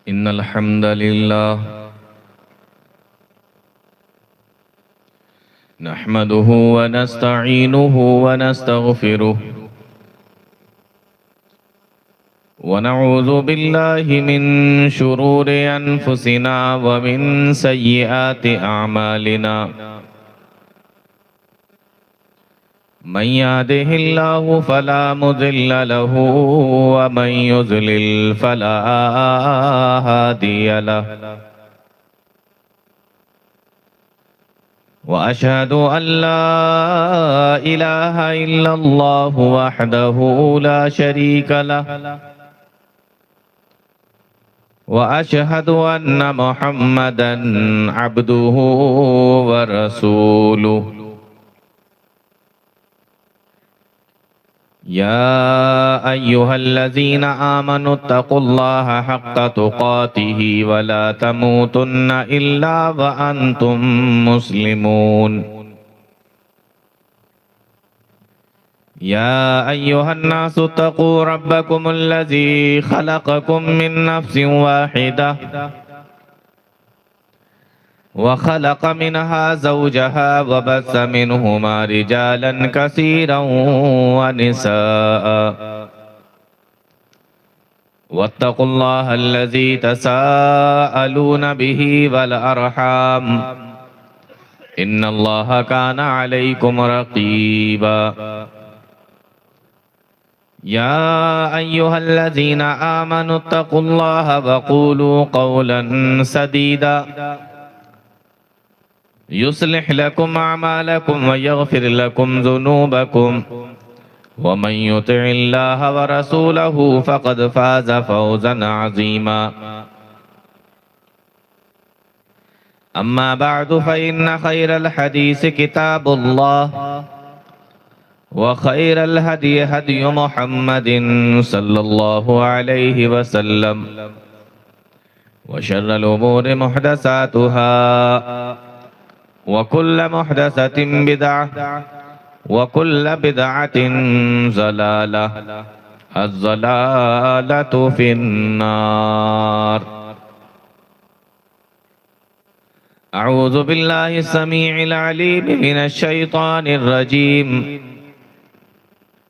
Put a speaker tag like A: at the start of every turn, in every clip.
A: إن الحمد لله نحمده ونستعينه ونستغفره ونعوذ بالله من شرور أنفسنا ومن سيئات أعمالنا من يهده الله فلا مضل له ومن يضلل فلا هادي له وأشهد أن لا إله إلا الله وحده لا شريك له وأشهد أن محمدا عبده ورسوله يا أيها الذين آمنوا اتقوا الله حق تقاته ولا تموتن إلا وأنتم مسلمون يا أيها الناس اتقوا ربكم الذي خلقكم من نفس واحدة وخلق منها زوجها وبث منهما رجالا كثيرا ونساء واتقوا الله الذي تساءلون به والأرحام إن الله كان عليكم رقيبا يا أيها الذين آمنوا اتقوا الله وقولوا قولا سديدا يصلح لكم أعمالكم ويغفر لكم ذنوبكم ومن يطع الله ورسوله فقد فاز فوزا عظيما أما بعد فإن خير الحديث كتاب الله وخير الهدي هدي محمد صلى الله عليه وسلم وشر الأمور محدثاتها وكل محدثة بدعة وكل بدعة ضلالة الضلالة في النار أعوذ بالله السميع العليم من الشيطان الرجيم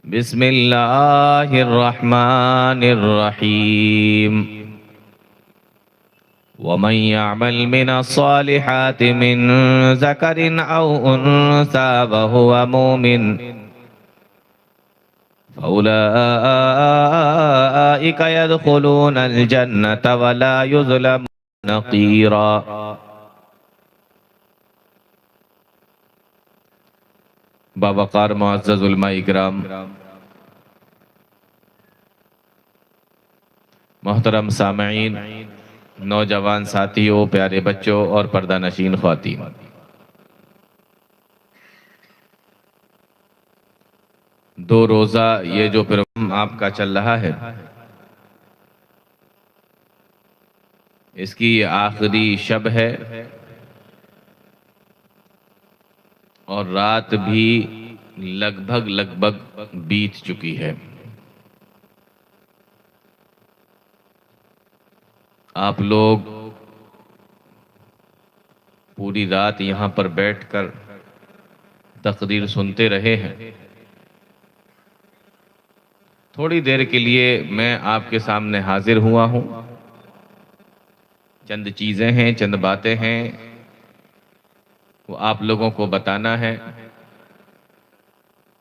A: بسم الله الرحمن الرحيم ومن يعمل من الصالحات من ذكر أو أنثى وهو مؤمن فأولئك يدخلون الجنة ولا يظلمون نقيرا باوقار معزز علماء اکرام، محترم سامعین، نوجوان ساتھیوں، پیارے بچوں اور پردہ نشین خواتین، دو روزہ یہ جو پروگرام آپ کا چل رہا ہے، اس کی آخری شب ہے اور رات بھی لگ بھگ بیت چکی ہے۔ آپ لوگ پوری رات یہاں پر بیٹھ کر تقریر سنتے رہے ہیں۔ تھوڑی دیر کے لیے میں آپ کے سامنے حاضر ہوا ہوں، چند چیزیں ہیں، چند باتیں ہیں، وہ آپ لوگوں کو بتانا ہے۔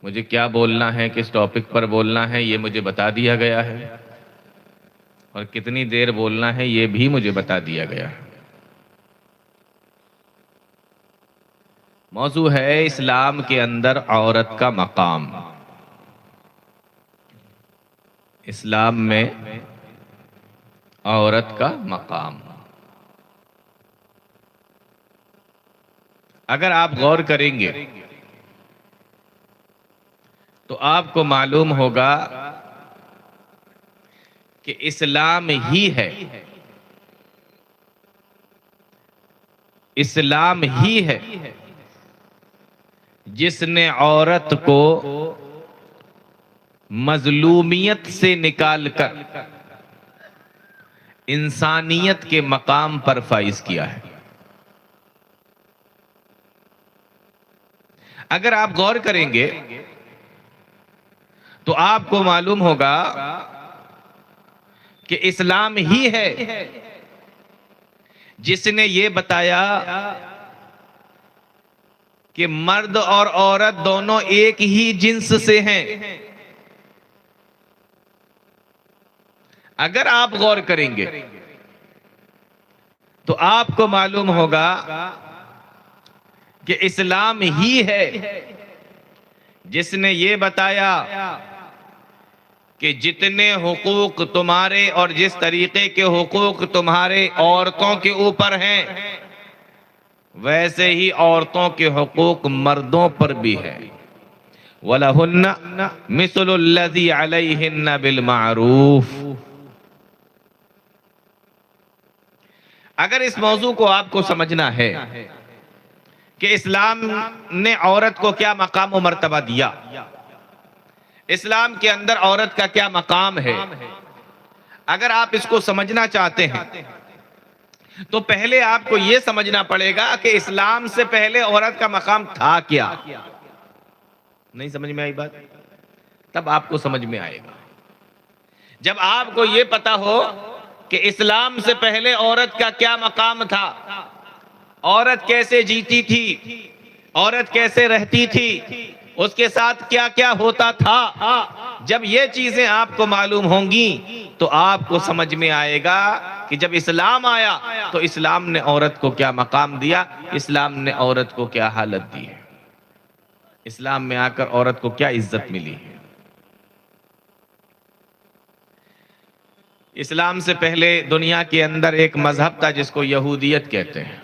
A: مجھے کیا بولنا ہے، کس ٹاپک پر بولنا ہے، یہ مجھے بتا دیا گیا ہے، اور کتنی دیر بولنا ہے یہ بھی مجھے بتا دیا گیا ہے۔ موضوع ہے اسلام کے اندر عورت کا مقام۔ اسلام میں عورت کا مقام۔ اگر آپ غور کریں گے تو آپ کو معلوم ہوگا کہ اسلام ہی ہے، اسلام ہی ہے جس نے عورت کو مظلومیت سے نکال کر انسانیت کے مقام پر فائز کیا ہے۔ اگر آپ غور کریں گے تو آپ کو معلوم ہوگا کہ اسلام ہی ہے جس نے یہ بتایا کہ مرد اور عورت دونوں ایک ہی جنس سے ہیں۔ اگر آپ غور کریں گے تو آپ کو معلوم ہوگا کہ اسلام ہی ہے جس نے یہ بتایا کہ جتنے حقوق تمہارے اور جس طریقے کے حقوق تمہارے عورتوں کے اوپر ہیں ویسے ہی عورتوں کے حقوق مردوں پر بھی ہے۔ وَلَهُنَّ مِثْلُ الَّذِي عَلَيْهِنَّ بِالْمَعْرُوفِ۔ اگر اس موضوع کو آپ کو سمجھنا ہے کہ اسلام نے عورت کو کیا مقام و مرتبہ دیا، اسلام کے اندر عورت کا کیا مقام ہے، اگر آپ اس کو سمجھنا چاہتے ہیں تو پہلے آپ کو یہ سمجھنا پڑے گا کہ اسلام سے پہلے عورت کا مقام تھا کیا۔ نہیں سمجھ میں آئی بات؟ تب آپ کو سمجھ میں آئے گا جب آپ کو یہ پتا ہو کہ اسلام سے پہلے عورت کا کیا مقام تھا، عورت کیسے جیتی تھی، عورت کیسے رہتی تھی، اس کے ساتھ کیا کیا ہوتا تھا۔ جب یہ چیزیں آپ کو معلوم ہوں گی تو آپ کو سمجھ میں آئے گا کہ جب اسلام آیا تو اسلام نے عورت کو کیا مقام دیا، اسلام نے عورت کو کیا حالت دی ہے، اسلام میں آ کر عورت کو کیا عزت ملی ہے۔ اسلام سے پہلے دنیا کے اندر ایک مذہب تھا جس کو یہودیت کہتے ہیں،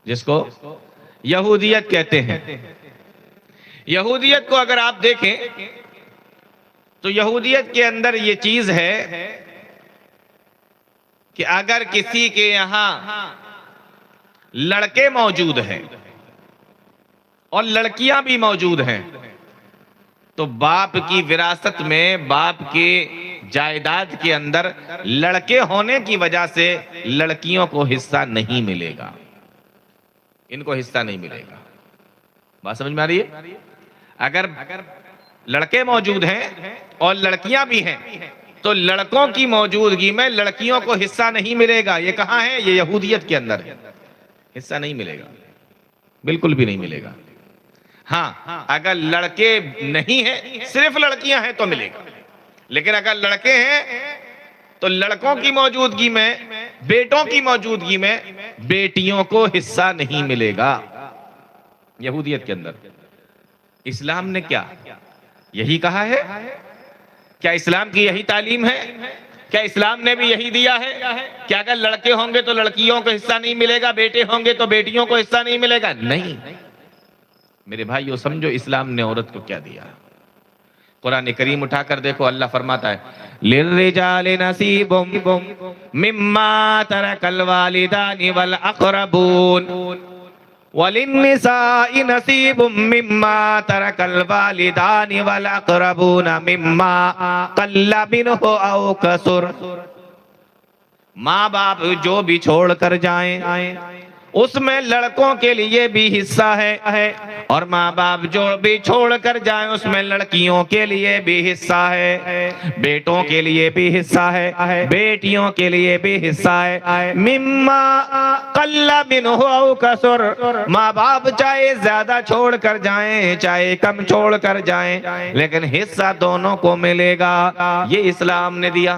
A: جس کو یہودیت کہتے ہیں۔ یہودیت کو اگر آپ دیکھیں تو یہودیت کے اندر یہ چیز ہے کہ اگر کسی کے یہاں لڑکے موجود ہیں اور لڑکیاں بھی موجود ہیں تو باپ کی وراثت میں، باپ کے جائیداد کے اندر لڑکے ہونے کی وجہ سے لڑکیوں کو حصہ نہیں ملے گا، ان کو حصہ نہیں ملے گا۔ بات سمجھ میں آ رہی ہے؟ اگر لڑکے موجود ہیں اور لڑکیاں بھی ہیں تو لڑکوں کی موجودگی میں لڑکیوں کو حصہ نہیں ملے گا۔ یہ کہاں ہے؟ یہ یہودیت کے اندر ہے، حصہ نہیں ملے گا، بالکل بھی نہیں ملے گا۔ ہاں اگر لڑکے نہیں ہیں، صرف لڑکیاں ہیں تو ملے گا، لیکن اگر لڑکے ہیں تو لڑکوں کی موجودگی میں، بیٹوں کی موجودگی میں بیٹیوں کو حصہ نہیں ملے گا یہودیت کے اندر۔ اسلام نے کیا یہی کہا ہے؟ کیا اسلام کی یہی تعلیم ہے؟ کیا اسلام نے بھی یہی دیا ہے کہ اگر لڑکے ہوں گے تو لڑکیوں کو حصہ نہیں ملے گا، بیٹے ہوں گے تو بیٹیوں کو حصہ نہیں ملے گا؟ نہیں میرے بھائیو، سمجھو اسلام نے عورت کو کیا دیا۔ قرآن کریم اٹھا کر دیکھو، اللہ فرماتا ہے لِلرِّجَالِ نَصِيبٌ مِّمَّا تَرَكَ الْوَالِدَانِ وَالْأَقْرَبُونَ وَلِلنِّسَاءِ نَصِيبٌ مِّمَّا تَرَكَ الْوَالِدَانِ وَالْأَقْرَبُونَ مِمَّا قَلَّ مِنْهُ أَوْ كَثُرَ۔ ماں باپ جو بھی چھوڑ کر جائیں اس میں لڑکوں کے لیے بھی حصہ ہے، اور ماں باپ جو بھی چھوڑ کر جائیں اس میں لڑکیوں کے لیے بھی حصہ ہے، بیٹوں کے لیے بھی حصہ ہے، بیٹیوں کے لیے بھی حصہ ہے۔ مما قل منہ او کثر، ماں باپ چاہے زیادہ چھوڑ کر جائیں چاہے کم چھوڑ کر جائیں لیکن حصہ دونوں کو ملے گا، یہ اسلام نے دیا۔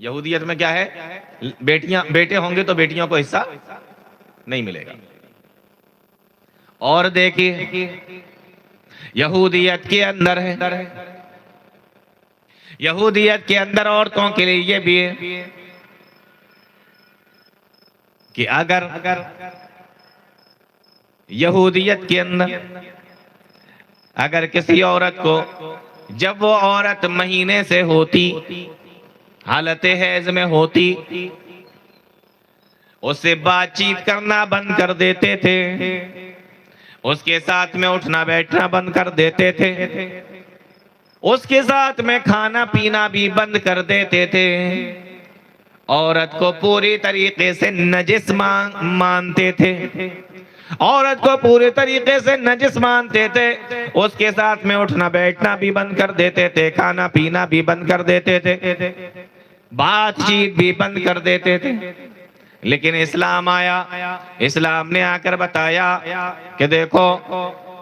A: یہودیت میں کیا ہے؟ بیٹے ہوں گے تو بیٹیوں کو حصہ نہیں ملے گا۔ اور دیکھیے یہودیت کے اندر ہے، یہودیت کے اندر عورتوں کے لیے یہ بھی ہے کہ اگر یہودیت کے اندر اگر کسی عورت کو جب وہ عورت مہینے سے ہوتی، حالت حیض میں ہوتی، اس سے بات چیت کرنا بند کر دیتے تھے، اس کے ساتھ میں اٹھنا بیٹھنا بند کر دیتے تھے، اس کے ساتھ میں کھانا پینا بھی بند کر دیتے تھے۔ عورت کو پوری طریقے سے نجس مانتے تھے، عورت کو پورے طریقے سے نجس مانتے تھے، اس کے ساتھ میں اٹھنا بیٹھنا بھی بند کر دیتے تھے، کھانا پینا بھی بند کر دیتے تھے، بات چیت بھی بند کر دیتے تھے۔ لیکن اسلام آیا، اسلام نے آ کر بتایا کہ دیکھو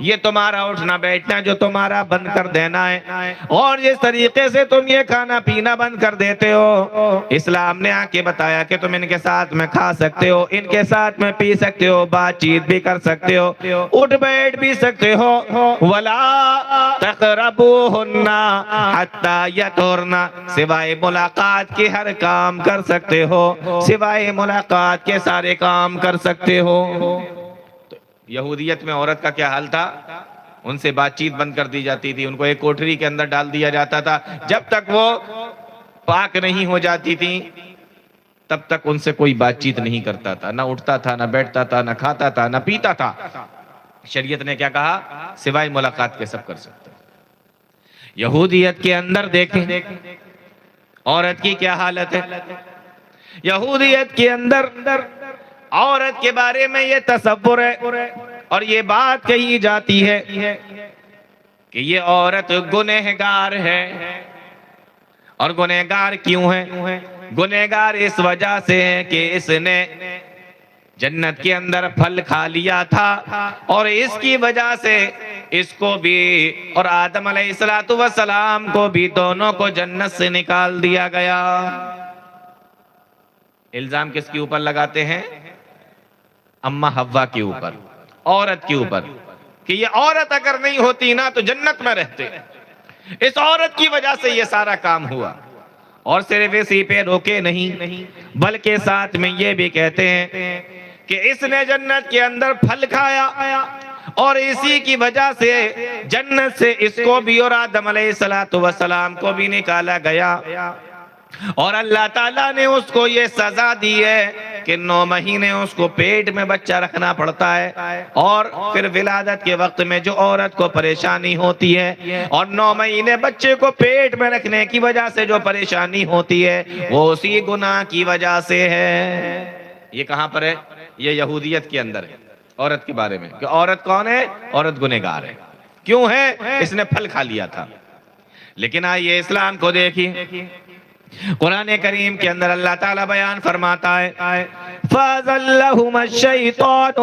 A: یہ تمہارا اٹھنا بیٹھنا جو تمہارا بند کر دینا ہے، اور جس طریقے سے تم یہ کھانا پینا بند کر دیتے ہو، اسلام نے آ کے بتایا کہ تم ان کے ساتھ میں کھا سکتے ہو، ان کے ساتھ میں پی سکتے ہو، بات چیت بھی کر سکتے ہو، اٹھ بیٹھ بھی سکتے ہو۔ وَلَا تَقْرَبُوهُنَّ حَتَّى يَطْهُرْنَ، سوائے ملاقات کے ہر کام کر سکتے ہو، سوائے ملاقات کے سارے کام کر سکتے ہو۔ یہودیت میں عورت کا کیا حال تھا؟ ان سے بات چیت بند کر دی جاتی تھی، ان کو ایک کوٹری کے اندر ڈال دیا جاتا تھا، جب تک وہ پاک نہیں ہو جاتی تھی تب تک ان سے کوئی بات چیت نہیں کرتا تھا، نہ اٹھتا تھا، نہ بیٹھتا تھا، نہ کھاتا تھا، نہ پیتا تھا۔ شریعت نے کیا کہا؟ سوائے ملاقات کے سب کر سکتے۔ یہودیت کے اندر دیکھیں عورت کی کیا حالت ہے۔ یہودیت کے اندر عورت کے بارے میں یہ تصور ہے اور یہ بات کہی جاتی ہے کہ یہ عورت گنہگار ہے۔ اور گنہگار کیوں ہے؟ گنہگار اس وجہ سے ہے کہ اس نے جنت کے اندر پھل کھا لیا تھا، اور اس کی وجہ سے اس کو بھی اور آدم علیہ السلام کو بھی دونوں کو جنت سے نکال دیا گیا۔ الزام کس کے اوپر لگاتے ہیں؟ اماں حوا کے اوپر، عورت کے اوپر، کہ یہ عورت اگر نہیں ہوتی نا تو جنت میں رہتے، اس عورت کی وجہ سے یہ سارا کام ہوا۔ اور صرف اسی پہ روکے نہیں، بلکہ ساتھ میں یہ بھی کہتے ہیں کہ اس نے جنت کے اندر پھل کھایا اور اسی کی وجہ سے جنت سے اس کو بھی اور آدم علیہ السلام کو بھی نکالا گیا، اور اللہ تعالیٰ نے اس کو یہ سزا دی ہے کہ 9 مہینے اس کو پیٹ میں بچہ رکھنا پڑتا ہے، اور پھر ولادت کے وقت میں جو عورت کو پریشانی ہوتی ہے اور 9 مہینے بچے کو پیٹ میں رکھنے کی وجہ سے جو پریشانی ہوتی ہے وہ اسی گناہ کی وجہ سے ہے۔ یہ کہاں پر ہے؟ یہ یہودیت کے اندر ہے عورت کے بارے میں، کہ عورت کون ہے؟ عورت گنہگار ہے۔ کیوں ہے؟ اس نے پھل کھا لیا تھا۔ لیکن آئیے اسلام کو دیکھیں، قرآن کریم کے اندر اللہ تعالیٰ بیان فرماتا ہے فَأَزَلَّهُمَا الشَّيْطَانُ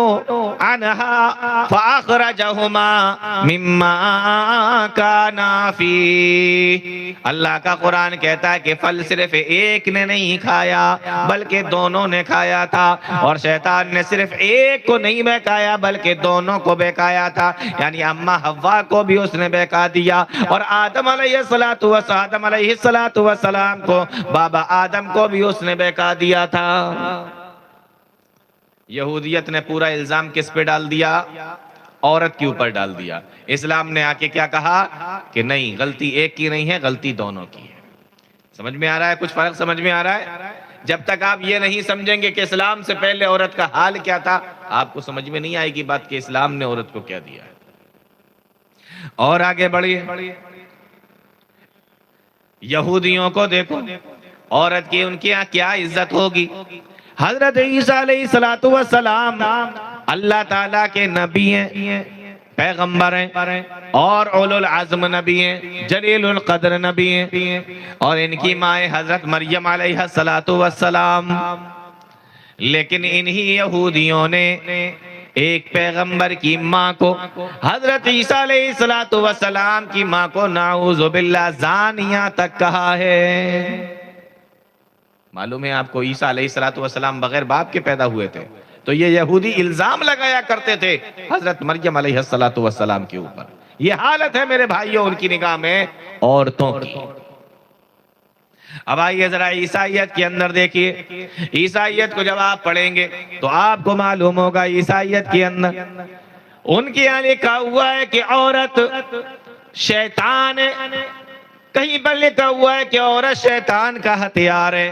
A: عَنْهَا فَأَخْرَجَهُمَا مِمَّا كَانَا فِيهِ۔ اللہ کا قرآن کہتا ہے کہ پھل صرف ایک نے نہیں کھایا بلکہ دونوں نے کھایا تھا، اور شیطان نے صرف ایک کو نہیں بہکایا بلکہ دونوں کو بہکایا تھا، یعنی اماں حوا کو بھی اس نے بہکا دیا، اور آدم علیہ السلام کو، بابا آدم کو بھی اس نے بہکا دیا تھا۔ یہودیت نے پورا الزام کس پہ ڈال دیا؟ عورت کے اوپر ڈال دیا۔ اسلام نے آ کے کیا کہا کہ نہیں، غلطی ایک کی نہیں ہے، غلطی دونوں کی ہے۔ سمجھ میں آ رہا ہے؟ کچھ فرق سمجھ میں آ رہا ہے؟ جب تک آپ یہ نہیں سمجھیں گے کہ اسلام سے پہلے عورت کا حال کیا تھا، آپ کو سمجھ میں نہیں آئے گی بات کہ اسلام نے عورت کو کیا دیا ہے۔ اور آگے بڑھیے، یہودیوں کو دیکھو، عورت کی ان کے یہاں کیا عزت ہوگی۔ حضرت عیسیٰ علیہ السلام اللہ تعالیٰ کے نبی ہیں، پیغمبر ہیں، اور اولو العزم نبی ہیں، جلیل القدر نبی ہیں، اور ان کی ماں حضرت مریم علیہ السلام۔ لیکن انہی یہودیوں نے ایک پیغمبر کی ماں کو، حضرت عیسیٰ علیہ السلام کی ماں کو نعوذ باللہ زانیہ تک کہا ہے۔ معلوم ہے آپ کو عیسیٰ علیہ السلام بغیر باپ کے پیدا ہوئے تھے، تو یہ یہودی الزام لگایا کرتے تھے حضرت مریم علیہ السلام کے اوپر۔ یہ حالت ہے میرے بھائیوں ان کی نگاہ میں عورتوں کی۔ اب آئیے ذرا عیسائیت کے اندر دیکھیے، عیسائیت کو جب آپ پڑھیں گے تو آپ کو معلوم ہوگا عیسائیت کے اندر ان کے یہاں لکھا ہوا ہے کہ عورت شیطان ہے، کہیں پر لکھا ہوا ہے کہ عورت شیطان کا ہتھیار ہے،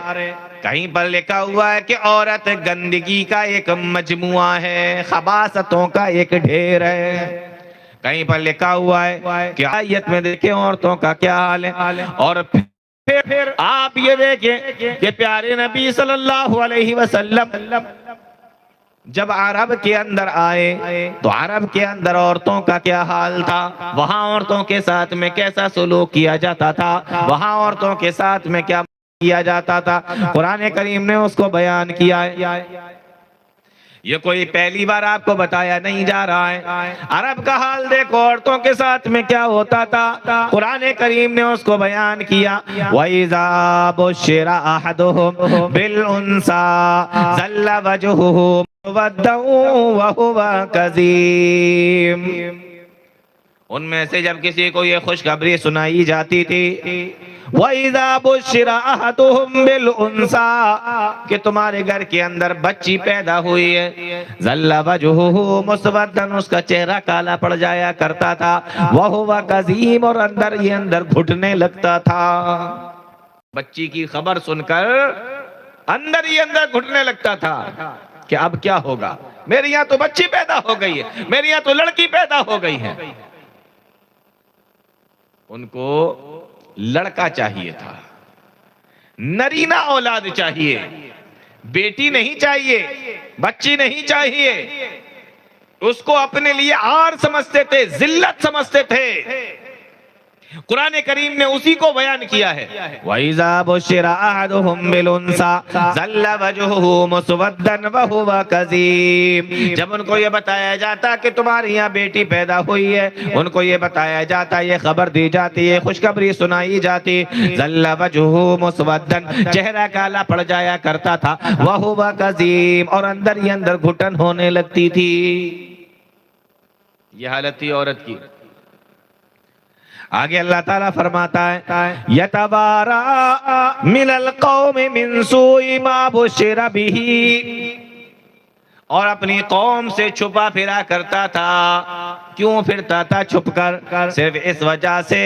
A: کہیں پر لکھا ہوا ہے کہ عورت گندگی کا ایک مجموعہ ہے، خباثتوں کا ایک ڈھیر ہے، کہیں پر لکھا ہوا ہے کہ آیت میں دیکھیں عورتوں کا کیا حال ہے۔ اور پھر آپ یہ دیکھیں کہ پیارے نبی صلی اللہ علیہ وسلم جب عرب کے اندر آئے تو عرب کے اندر عورتوں کا کیا حال تھا، وہاں عورتوں کے ساتھ میں کیسا سلوک کیا جاتا تھا، وہاں عورتوں کے ساتھ میں کیا کیا جاتا تھا، قرآن کریم نے اس کو بیان کیا ہے۔ یہ کوئی پہلی بار آپ کو بتایا نہیں جا رہا ہے۔ عرب کا حال دیکھو، عورتوں کے ساتھ میں کیا ہوتا تھا، قرآن کریم نے اس کو بیان کیا۔ وَإِذَا بُشِّرَ أَحَدُهُم بِالْأُنثَىٰ ظَلَّ وَجْهُهُ مُسْوَدًّا وَهُوَ كَظِيمٌ۔ ان میں سے جب کسی کو یہ خوشخبری سنائی جاتی تھی، وَإِذَا بُشِّرَ أَحَدُهُم بِالْأُنثَىٰ کہ تمہارے گھر کے اندر بچی پیدا ہوئی ہے، ظَلَّ وَجْهُهُ مُسْوَدًّا اس کا چہرہ کالا پڑ جایا کرتا تھا، وَهُوَ كَظِيمٌ اور اندر گھٹنے لگتا تھا۔ بچی کی خبر سن کر اندر گھٹنے لگتا تھا کہ اب کیا ہوگا، میرے یہاں تو بچی پیدا ہو گئی ہے، میرے یہاں تو لڑکی پیدا ہو گئی ہے۔ ان کو لڑکا چاہیے تھا، نرینہ اولاد چاہیے، بیٹی نہیں چاہیے، بچی نہیں چاہیے۔ اس کو اپنے لیے عار سمجھتے تھے، ذلت سمجھتے تھے۔ قرآن کریم نے اسی کو بیان کیا ہے۔ وَإِذَا بُشِّرَ أَحَدُهُم بِالْأُنثَىٰ ظَلَّ وَجْهُهُ مُسْوَدًّا وَهُوَ كَظِيمٌ جب ان کو یہ بتایا جاتا کہ تمہارے یہاں بیٹی پیدا ہوئی ہے، ان کو یہ بتایا جاتا، یہ خبر دی جاتی ہے، خوشخبری سنائی جاتی، ظَلَّ وَجْهُهُ مُسْوَدًّا چہرہ کالا پڑ جایا کرتا تھا، وَهُوَ كَظِيمٌ اور اندر گھٹن ہونے لگتی تھی۔ یہ حالت تھی عورت کی۔ آگے اللہ تعالیٰ فرماتا ہے یتبارا من القوم من سوء ما بشر به اور اپنی قوم سے چھپا پھرا کرتا تھا۔ کیوں پھرتا تھا چھپ کر؟ صرف اس وجہ سے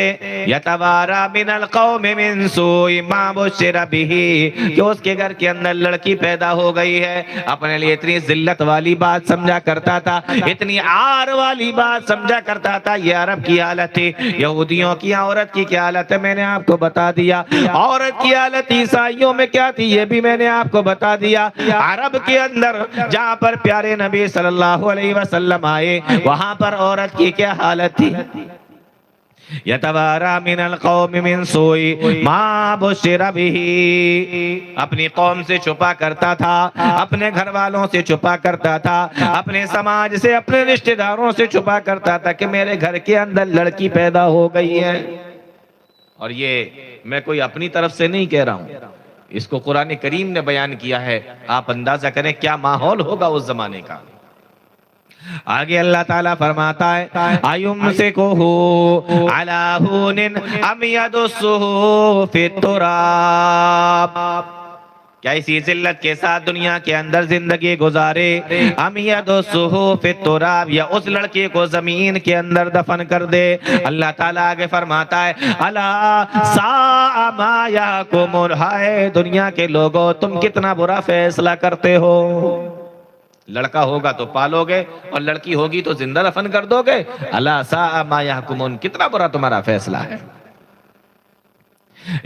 A: یتبارا من القوم من سوء ما بشر به کہ اس کے گھر کے اندر لڑکی پیدا ہو گئی ہے، اپنے لیے اتنی ذلت والی بات سمجھا کرتا تھا، اتنی عار والی بات سمجھا کرتا تھا۔ یہ عرب کی حالت تھی۔ یہودیوں کی عورت کی کیا حالت ہے میں نے آپ کو بتا دیا، عورت کی حالت عیسائیوں میں کیا تھی یہ بھی میں نے آپ کو بتا دیا۔ عرب کے اندر جہاں پر پیارے نبی صلی اللہ علیہ وسلم آئے وہاں پر عورت کی کیا حالت تھی؟ یتوارا من القوم من سوء ما بشر به اپنی قوم سے چھپا کرتا تھا، اپنے گھر والوں سے چھپا کرتا تھا، اپنے سماج سے، اپنے رشتہ داروں سے چھپا کرتا تھا کہ میرے گھر کے اندر لڑکی پیدا ہو گئی ہے۔ اور یہ میں کوئی اپنی طرف سے نہیں کہہ رہا ہوں، اس کو قرآن کریم نے بیان کیا ہے۔ آپ اندازہ کریں کیا ماحول ہوگا اس زمانے کا۔ آگے اللہ تعالیٰ فرماتا ہے أَيُمْسِكُهُ عَلَىٰ هُونٍ أَمْ يَدُسُّهُ فِي التُّرَابِ کیا اسی ذلت کے ساتھ دنیا کے اندر زندگی گزارے؟ أَمْ يَدُسُّهُ فِي التُّرَابِ یا اس لڑکے کو زمین کے اندر دفن کر دے۔ اللہ تعالیٰ آگے فرماتا ہے أَلَا سَاءَ مَا يَحْكُمُونَ ہائے دنیا کے لوگوں تم کتنا برا فیصلہ کرتے ہو۔ لڑکا ہوگا تو پالو گے اور لڑکی ہوگی تو زندہ دفن کر دو گے۔ الا ساء ما یحکمون کتنا برا تمہارا فیصلہ ہے۔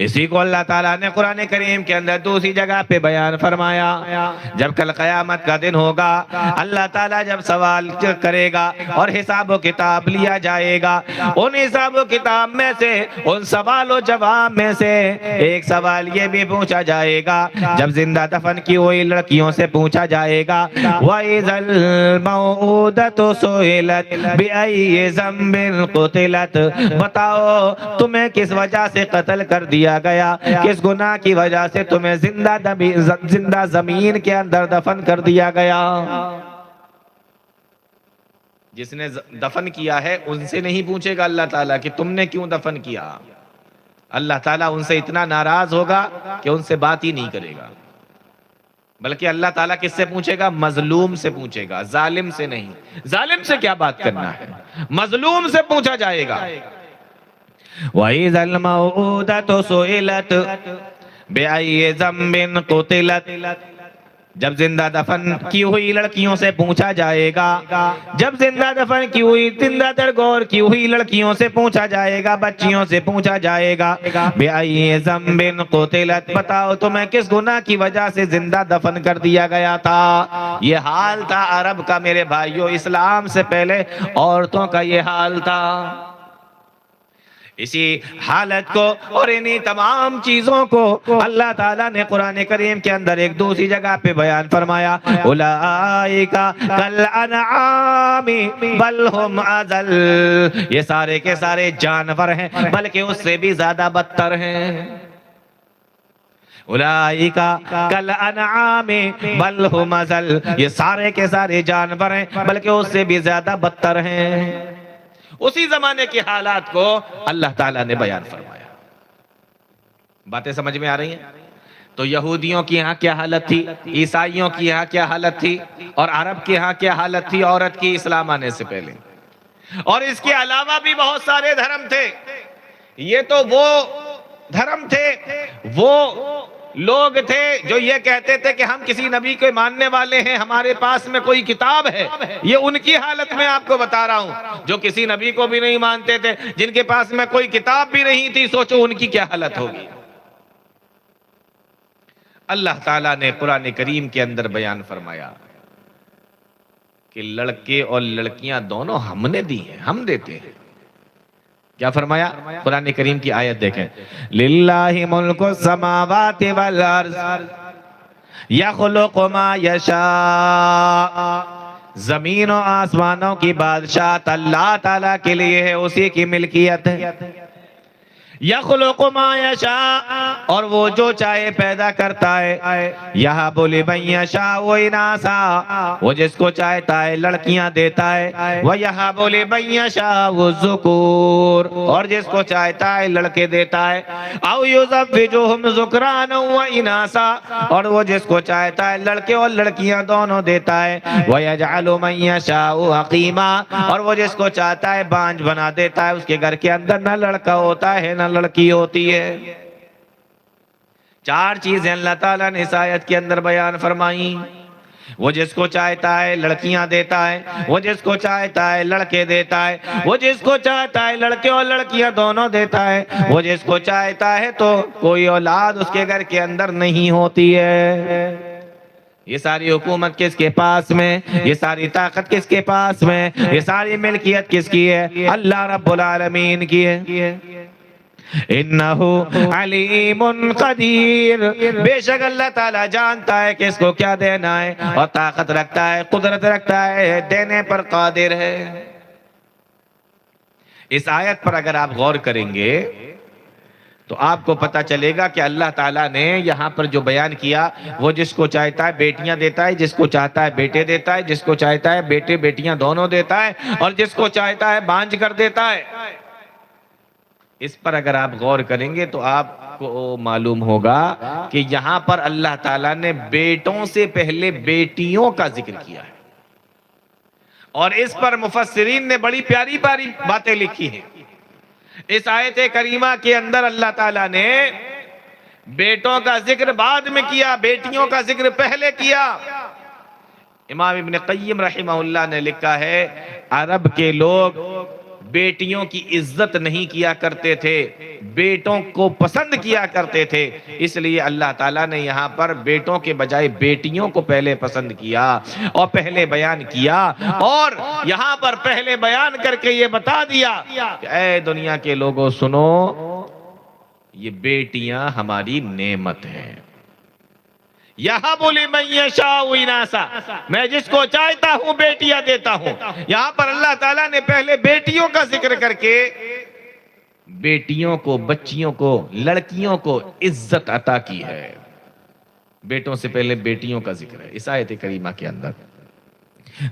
A: اسی کو اللہ تعالیٰ نے قرآن کریم کے اندر دوسری جگہ پہ بیان فرمایا، جب کل قیامت کا دن ہوگا اللہ تعالیٰ جب سوال کرے گا اور حساب و کتاب لیا جائے گا، ان حساب و کتاب میں سے، ان سوال و جواب میں سے ایک سوال یہ بھی پوچھا جائے گا، جب زندہ دفن کی ہوئی لڑکیوں سے پوچھا جائے گا وَإِذَا الْمَوْءُودَةُ سُئِلَتْ بِأَيِّ ذَنبٍ قُتِلَتْ بتاؤ تمہیں کس وجہ سے قتل کر دیا گیا، کس گناہ کی وجہ سے تمہیں زندہ زمین کے اندر دفن کر دیا گیا۔ جس نے دفن کیا ہے ان سے نہیں پوچھے گا اللہ تعالیٰ کہ تم نے کیوں دفن کیا۔ اللہ تعالیٰ ان سے اتنا ناراض ہوگا کہ ان سے بات ہی نہیں کرے گا، بلکہ اللہ تعالیٰ کس سے پوچھے گا؟ مظلوم سے پوچھے گا، ظالم سے نہیں۔ ظالم سے کیا بات کرنا ہے، مظلوم سے پوچھا جائے گا۔ وَإِذَا الْمَوْءُودَةُ سُئِلَتْ بِأَيِّ ذَنبٍ قُتِلَتْ جب زندہ دفن کی ہوئی لڑکیوں سے پوچھا جائے گا، جب زندہ دفن کی ہوئی، زندہ درگور کی ہوئی لڑکیوں سے پوچھا جائے گا، بچیوں سے پوچھا جائے گا، بِأَيِّ ذَنبٍ قُتِلَتْ، بتاؤ تمہیں کس گناہ کی وجہ سے زندہ دفن کر دیا گیا تھا۔ یہ حال تھا عرب کا میرے بھائیوں، اسلام سے پہلے عورتوں کا یہ حال تھا۔ اسی حالت کو اور انہی تمام چیزوں کو اللہ تعالیٰ نے قرآن کریم کے اندر ایک دوسری جگہ پہ بیان فرمایا، اولئک کالانعام بل ہم اضل، یہ سارے کے سارے جانور ہیں بلکہ اس سے بھی زیادہ بدتر ہیں۔ اولئک کالانعام بل ہم اضل، یہ سارے کے سارے جانور ہیں بلکہ اس سے بھی زیادہ بدتر ہیں۔ اسی زمانے کے حالات کو اللہ تعالیٰ نے بیان فرمایا۔ باتیں سمجھ میں آ رہی ہیں؟ تو یہودیوں کی یہاں کیا حالت تھی، عیسائیوں کی یہاں کیا حالت تھی، اور عرب کی یہاں کیا حالت تھی عورت کی اسلام آنے سے پہلے۔ اور اس کے علاوہ بھی بہت سارے دھرم تھے۔ یہ تو وہ دھرم تھے، وہ لوگ تھے جو یہ کہتے تھے کہ ہم کسی نبی کے ماننے والے ہیں، ہمارے پاس میں کوئی کتاب ہے۔ یہ ان کی حالت میں آپ کو بتا رہا ہوں، جو کسی نبی کو بھی نہیں مانتے تھے، جن کے پاس میں کوئی کتاب بھی نہیں تھی، سوچو ان کی کیا حالت ہوگی۔ اللہ تعالیٰ نے قرآن کریم کے اندر بیان فرمایا کہ لڑکے اور لڑکیاں دونوں ہم نے دی ہیں، ہم دیتے ہیں۔ کیا فرمایا؟ قرآن کریم کی آیت دیکھیں، للہ ملک السماوات والارض یخلق ما یشاء، زمین و آسمانوں کی بادشاہت اللہ تعالیٰ کے لیے ہے، اسی کی ملکیت ہے۔ یخلق ما یشاء، اور وہ جو چاہے پیدا کرتا ہے، یہب لمن یشاء اناسا، وہ جس کو چاہتا ہے لڑکیاں دیتا ہے، ویہب لمن یشاء الذکور، اور جس کو چاہتا ہے لڑکے دیتا ہے، او یزوجہم ذکرانا و اناسا، اور وہ جس کو چاہتا ہے لڑکے اور لڑکیاں دونوں دیتا ہے، ویجعل من یشاء عقیما، اور وہ جس کو چاہتا ہے بانجھ بنا دیتا ہے، اس کے گھر کے اندر نہ لڑکا ہوتا ہے نہ لڑکی ہوتی ہے۔ چار چیزیں اللہ تعالیٰ نے اس آیت کے اندر بیان فرمائیں۔ وہ جس کو چاہتا ہے لڑکیاں دیتا ہے، وہ جس کو چاہتا ہے لڑکے دیتا ہے، وہ جس کو چاہتا ہے لڑکے اور لڑکیاں دونوں دیتا ہے، وہ جس کو چاہتا ہے تو کوئی اولاد اس کے گھر کے اندر نہیں ہوتی ہے۔ یہ ساری حکومت کس کے پاس میں، یہ ساری طاقت کس کے پاس میں، یہ ساری ملکیت کس کی ہے؟ اللہ رب العالمین کی ہے۔ انہو علیم قدیر، بے شک اللہ تعالیٰ جانتا ہے کہ اس کو کیا دینا ہے، اور طاقت رکھتا ہے، قدرت رکھتا ہے، دینے پر قادر ہے۔ اس آیت پر اگر آپ غور کریں گے تو آپ کو پتہ چلے گا کہ اللہ تعالیٰ نے یہاں پر جو بیان کیا، وہ جس کو چاہتا ہے بیٹیاں دیتا ہے، جس کو چاہتا ہے بیٹے دیتا ہے، جس کو چاہتا ہے بیٹے بیٹیاں دونوں دیتا ہے، اور جس کو چاہتا ہے بانجھ کر دیتا ہے۔ اس پر اگر آپ غور کریں گے تو آپ کو معلوم ہوگا کہ یہاں پر اللہ تعالیٰ نے بیٹوں سے پہلے بیٹیوں کا ذکر کیا ہے، اور اس پر مفسرین نے بڑی پیاری پیاری باتیں لکھی ہیں۔ اس آیت کریمہ کے اندر اللہ تعالیٰ نے بیٹوں کا ذکر بعد میں کیا، بیٹیوں کا ذکر پہلے کیا۔ امام ابن قیم رحمہ اللہ نے لکھا ہے، عرب کے لوگ بیٹیوں کی عزت نہیں کیا کرتے تھے، بیٹوں کو پسند کیا کرتے تھے، اس لیے اللہ تعالیٰ نے یہاں پر بیٹوں کے بجائے بیٹیوں کو پہلے پسند کیا اور پہلے بیان کیا، اور یہاں پر پہلے بیان کر کے یہ بتا دیا کہ اے دنیا کے لوگوں سنو، یہ بیٹیاں ہماری نعمت ہیں۔ یہب لمن یشاء اناسا، میں جس کو چاہتا ہوں بیٹیاں دیتا ہوں۔ یہاں پر اللہ تعالیٰ نے پہلے بیٹیوں کا ذکر کر کے بیٹیوں کو، بچیوں کو، لڑکیوں کو عزت عطا کی ہے۔ بیٹوں سے پہلے بیٹیوں کا ذکر ہے اس آیت کریمہ کے اندر۔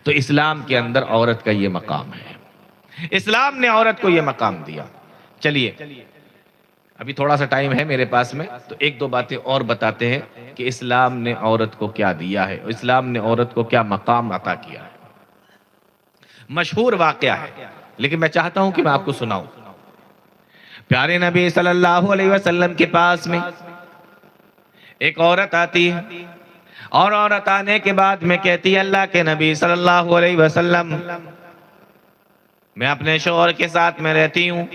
A: تو اسلام کے اندر عورت کا یہ مقام ہے، اسلام نے عورت کو یہ مقام دیا۔ چلیے ابھی تھوڑا سا ٹائم ہے میرے پاس میں، تو ایک دو باتیں اور بتاتے ہیں کہ اسلام نے عورت کو کیا دیا ہے، اسلام نے عورت کو کیا مقام عطا کیا ہے۔ مشہور واقعہ ہے لیکن میں چاہتا ہوں کہ میں آپ کو سناؤں۔ پیارے نبی صلی اللہ علیہ وسلم کے پاس میں ایک عورت آتی ہے، اور عورت آنے کے بعد میں کہتی ہے اللہ کے نبی صلی اللہ علیہ وسلم میں اپنے شوہر کے ساتھ میں رہتی ہوں،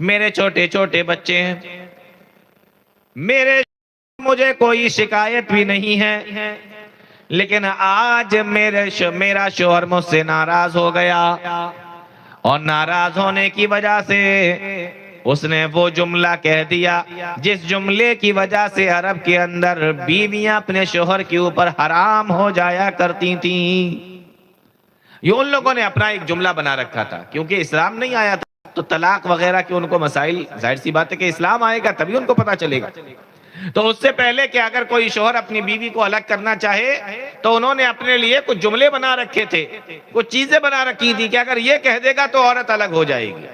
A: میرے چھوٹے چھوٹے بچے ہیں، میرے مجھے کوئی شکایت بھی نہیں ہے، لیکن آج میرا شوہر مجھ سے ناراض ہو گیا، اور ناراض ہونے کی وجہ سے اس نے وہ جملہ کہہ دیا جس جملے کی وجہ سے عرب کے اندر بیویاں اپنے شوہر کے اوپر حرام ہو جایا کرتی تھیں۔ یہ ان لوگوں نے اپنا ایک جملہ بنا رکھا تھا، کیونکہ اسلام نہیں آیا تھا تو طلاق وغیرہ کے ان کو مسائل، ظاہر سی بات ہے کہ اسلام آئے گا تبھی ان کو پتا چلے گا۔ تو اس سے پہلے کہ اگر کوئی شوہر اپنی بیوی کو الگ کرنا چاہے تو انہوں نے اپنے لیے کچھ جملے بنا رکھے تھے، کچھ چیزیں بنا رکھی تھی کہ اگر یہ کہہ دے گا تو عورت الگ ہو جائے گی،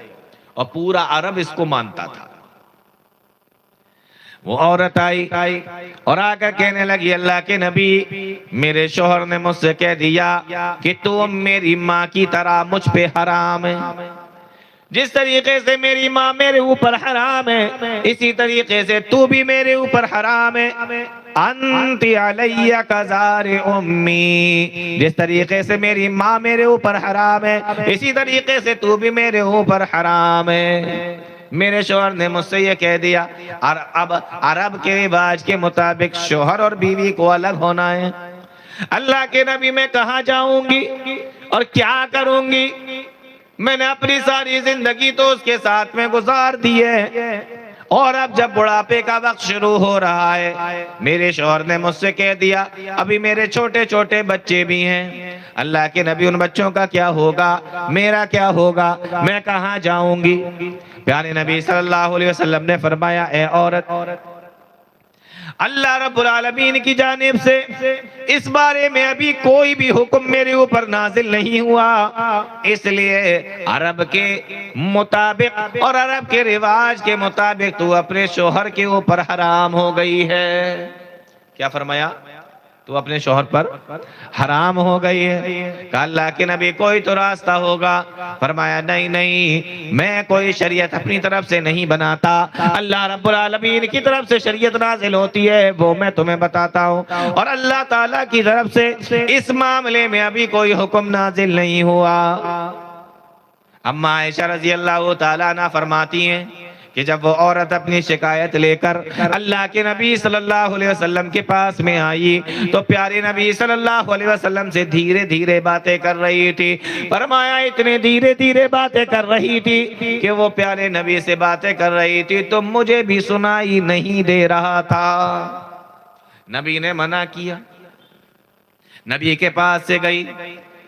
A: اور پورا عرب اس کو مانتا تھا۔ وہ عورت آئی اور آ کر کہنے لگی اللہ کے نبی میرے شوہر نے مجھ سے کہہ دیا کہ تو میری ماں کی طرح مجھ پہ حرام ہے، جس طریقے سے میری ماں میرے اوپر حرام ہے اسی طریقے سے تو بھی میرے اوپر حرام ہے، انت علی کزار امی، جس طریقے سے میری ماں میرے اوپر حرام ہے اسی طریقے سے تو بھی میرے اوپر حرام ہے۔ میرے شوہر نے مجھ سے یہ کہہ دیا، اور اب عرب کے رواج کے مطابق شوہر اور بیوی کو الگ ہونا ہے۔ اللہ کے نبی میں کہاں جاؤں گی اور کیا کروں گی؟ میں نے اپنی ساری زندگی تو اس کے ساتھ میں گزار دی ہے، اور اب جب بڑھاپے کا وقت شروع ہو رہا ہے میرے شوہر نے مجھ سے کہہ دیا ابھی میرے چھوٹے چھوٹے بچے بھی ہیں، اللہ کے نبی ان بچوں کا کیا ہوگا، میرا کیا ہوگا، میں کہاں جاؤں گی؟ پیارے نبی صلی اللہ علیہ وسلم نے فرمایا اے عورت، اللہ رب العالمین کی جانب سے اس بارے میں ابھی کوئی بھی حکم میرے اوپر نازل نہیں ہوا، اس لیے عرب کے مطابق اور عرب کے رواج کے مطابق تو اپنے شوہر کے اوپر حرام ہو گئی ہے۔ کیا فرمایا؟ تو اپنے شوہر پر حرام ہو گئی ہے۔ کہا اللہ کے نبی کوئی تو راستہ ہوگا، فرمایا نہیں نہیں، میں کوئی شریعت اپنی طرف سے نہیں بناتا، اللہ رب العالمین کی طرف سے شریعت نازل ہوتی ہے وہ میں تمہیں بتاتا ہوں، اور اللہ تعالیٰ کی طرف سے اس معاملے میں ابھی کوئی حکم نازل نہیں ہوا۔ اما عائشہ رضی اللہ تعالیٰ عنہ فرماتی ہیں کہ جب وہ عورت اپنی شکایت لے کر اللہ کے نبی صلی اللہ علیہ وسلم کے پاس میں آئی تو پیارے نبی صلی اللہ علیہ وسلم سے دھیرے دھیرے باتیں کر رہی تھی، فرمایا اتنے دھیرے دھیرے باتیں کر رہی تھی کہ وہ پیارے نبی سے باتیں کر رہی تھی تو مجھے بھی سنائی نہیں دے رہا تھا۔ نبی نے منع کیا، نبی کے پاس سے گئی،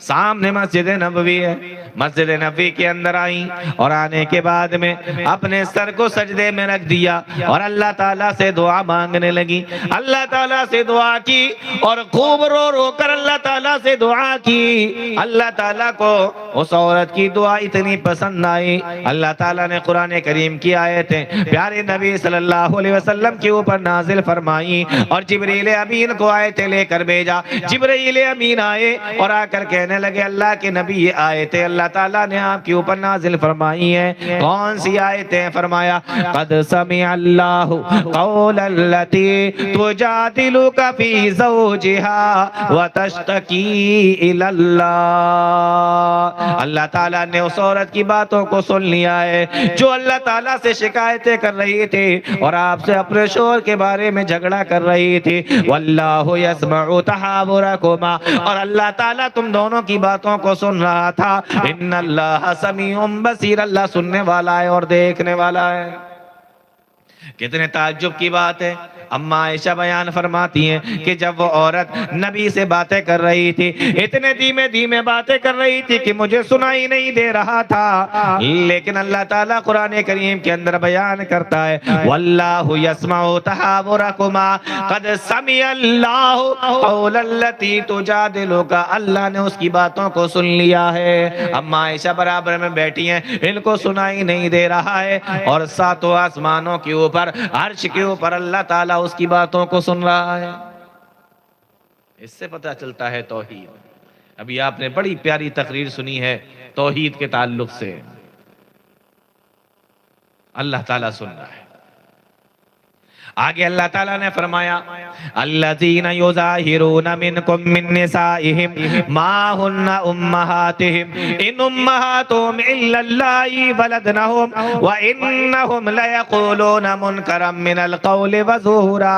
A: سامنے مسجد نبوی ہے، مسجد نبوی کے اندر آئیں اور آنے کے بعد میں اپنے سر کو سجدے میں رکھ دیا اور اللہ تعالیٰ سے دعا مانگنے لگی، اللہ تعالیٰ سے دعا کی اور خوب رو رو کر اللہ تعالیٰ سے دعا کی۔ اللہ تعالیٰ کو اس عورت کی دعا اتنی پسند آئی، اللہ تعالیٰ نے قرآن کریم کی آیتیں پیارے نبی صلی اللہ علیہ وسلم کے اوپر نازل فرمائی اور جبریل امین کو آیتیں لے کر بھیجا۔ جبریل امین آئے اور آ کر کہنے لگے اللہ کے نبی یہ آیتیں اللہ تعالیٰ نے آپ کے اوپر نازل فرمائی ہیں۔ کون سی آیتیں؟ فرمایا قد سمع اللہ قول التی تجادلک فی زوجہا وتشتکی الی اللہ۔ اللہ تعالیٰ نے اس عورت کی باتوں کو سن لیا ہے جو اللہ تعالیٰ سے شکایتیں کر رہی تھی اور آپ سے اپنے شوہر کے بارے میں جھگڑا کر رہی تھی۔ واللہ یسمع تحاورکما، اور اللہ تعالیٰ تم دونوں کی باتوں کو سن رہا تھا۔ ان اللہ سمیع بصیر، اللہ سننے والا ہے اور دیکھنے والا ہے۔ کتنے تعجب کی بات ہے۔ اما عائشہ بیان فرماتی ہیں کہ جب وہ عورت نبی سے باتیں کر رہی تھی اتنے دھیمے دھیمے باتیں کر رہی تھی کہ مجھے سنائی نہیں دے رہا تھا، لیکن اللہ تعالیٰ قرآن کریم کے اندر بیان کرتا ہے واللہ یسمع تحاورکما قد سمع اللہ قول التی تجادلک، اللہ نے اس کی باتوں کو سن لیا ہے۔ اما عائشہ برابر میں بیٹھی ہیں، ان کو سنائی نہیں دے رہا ہے اور ساتوں آسمانوں کے اوپر عرش کے اوپر اللہ تعالیٰ اس کی باتوں کو سن رہا ہے۔ اس سے پتہ چلتا ہے توحید۔ ابھی آپ نے بڑی پیاری تقریر سنی ہے توحید کے تعلق سے، اللہ تعالیٰ سن رہا ہے۔ آگے اللہ تعالیٰ نے فرمایا الذین یظاہرون منکم من نسائہم ما ہن امہاتہم ان امہاتہم الا اللائی ولدنہم وانہم لیقولون منکرا من القول وزورا۔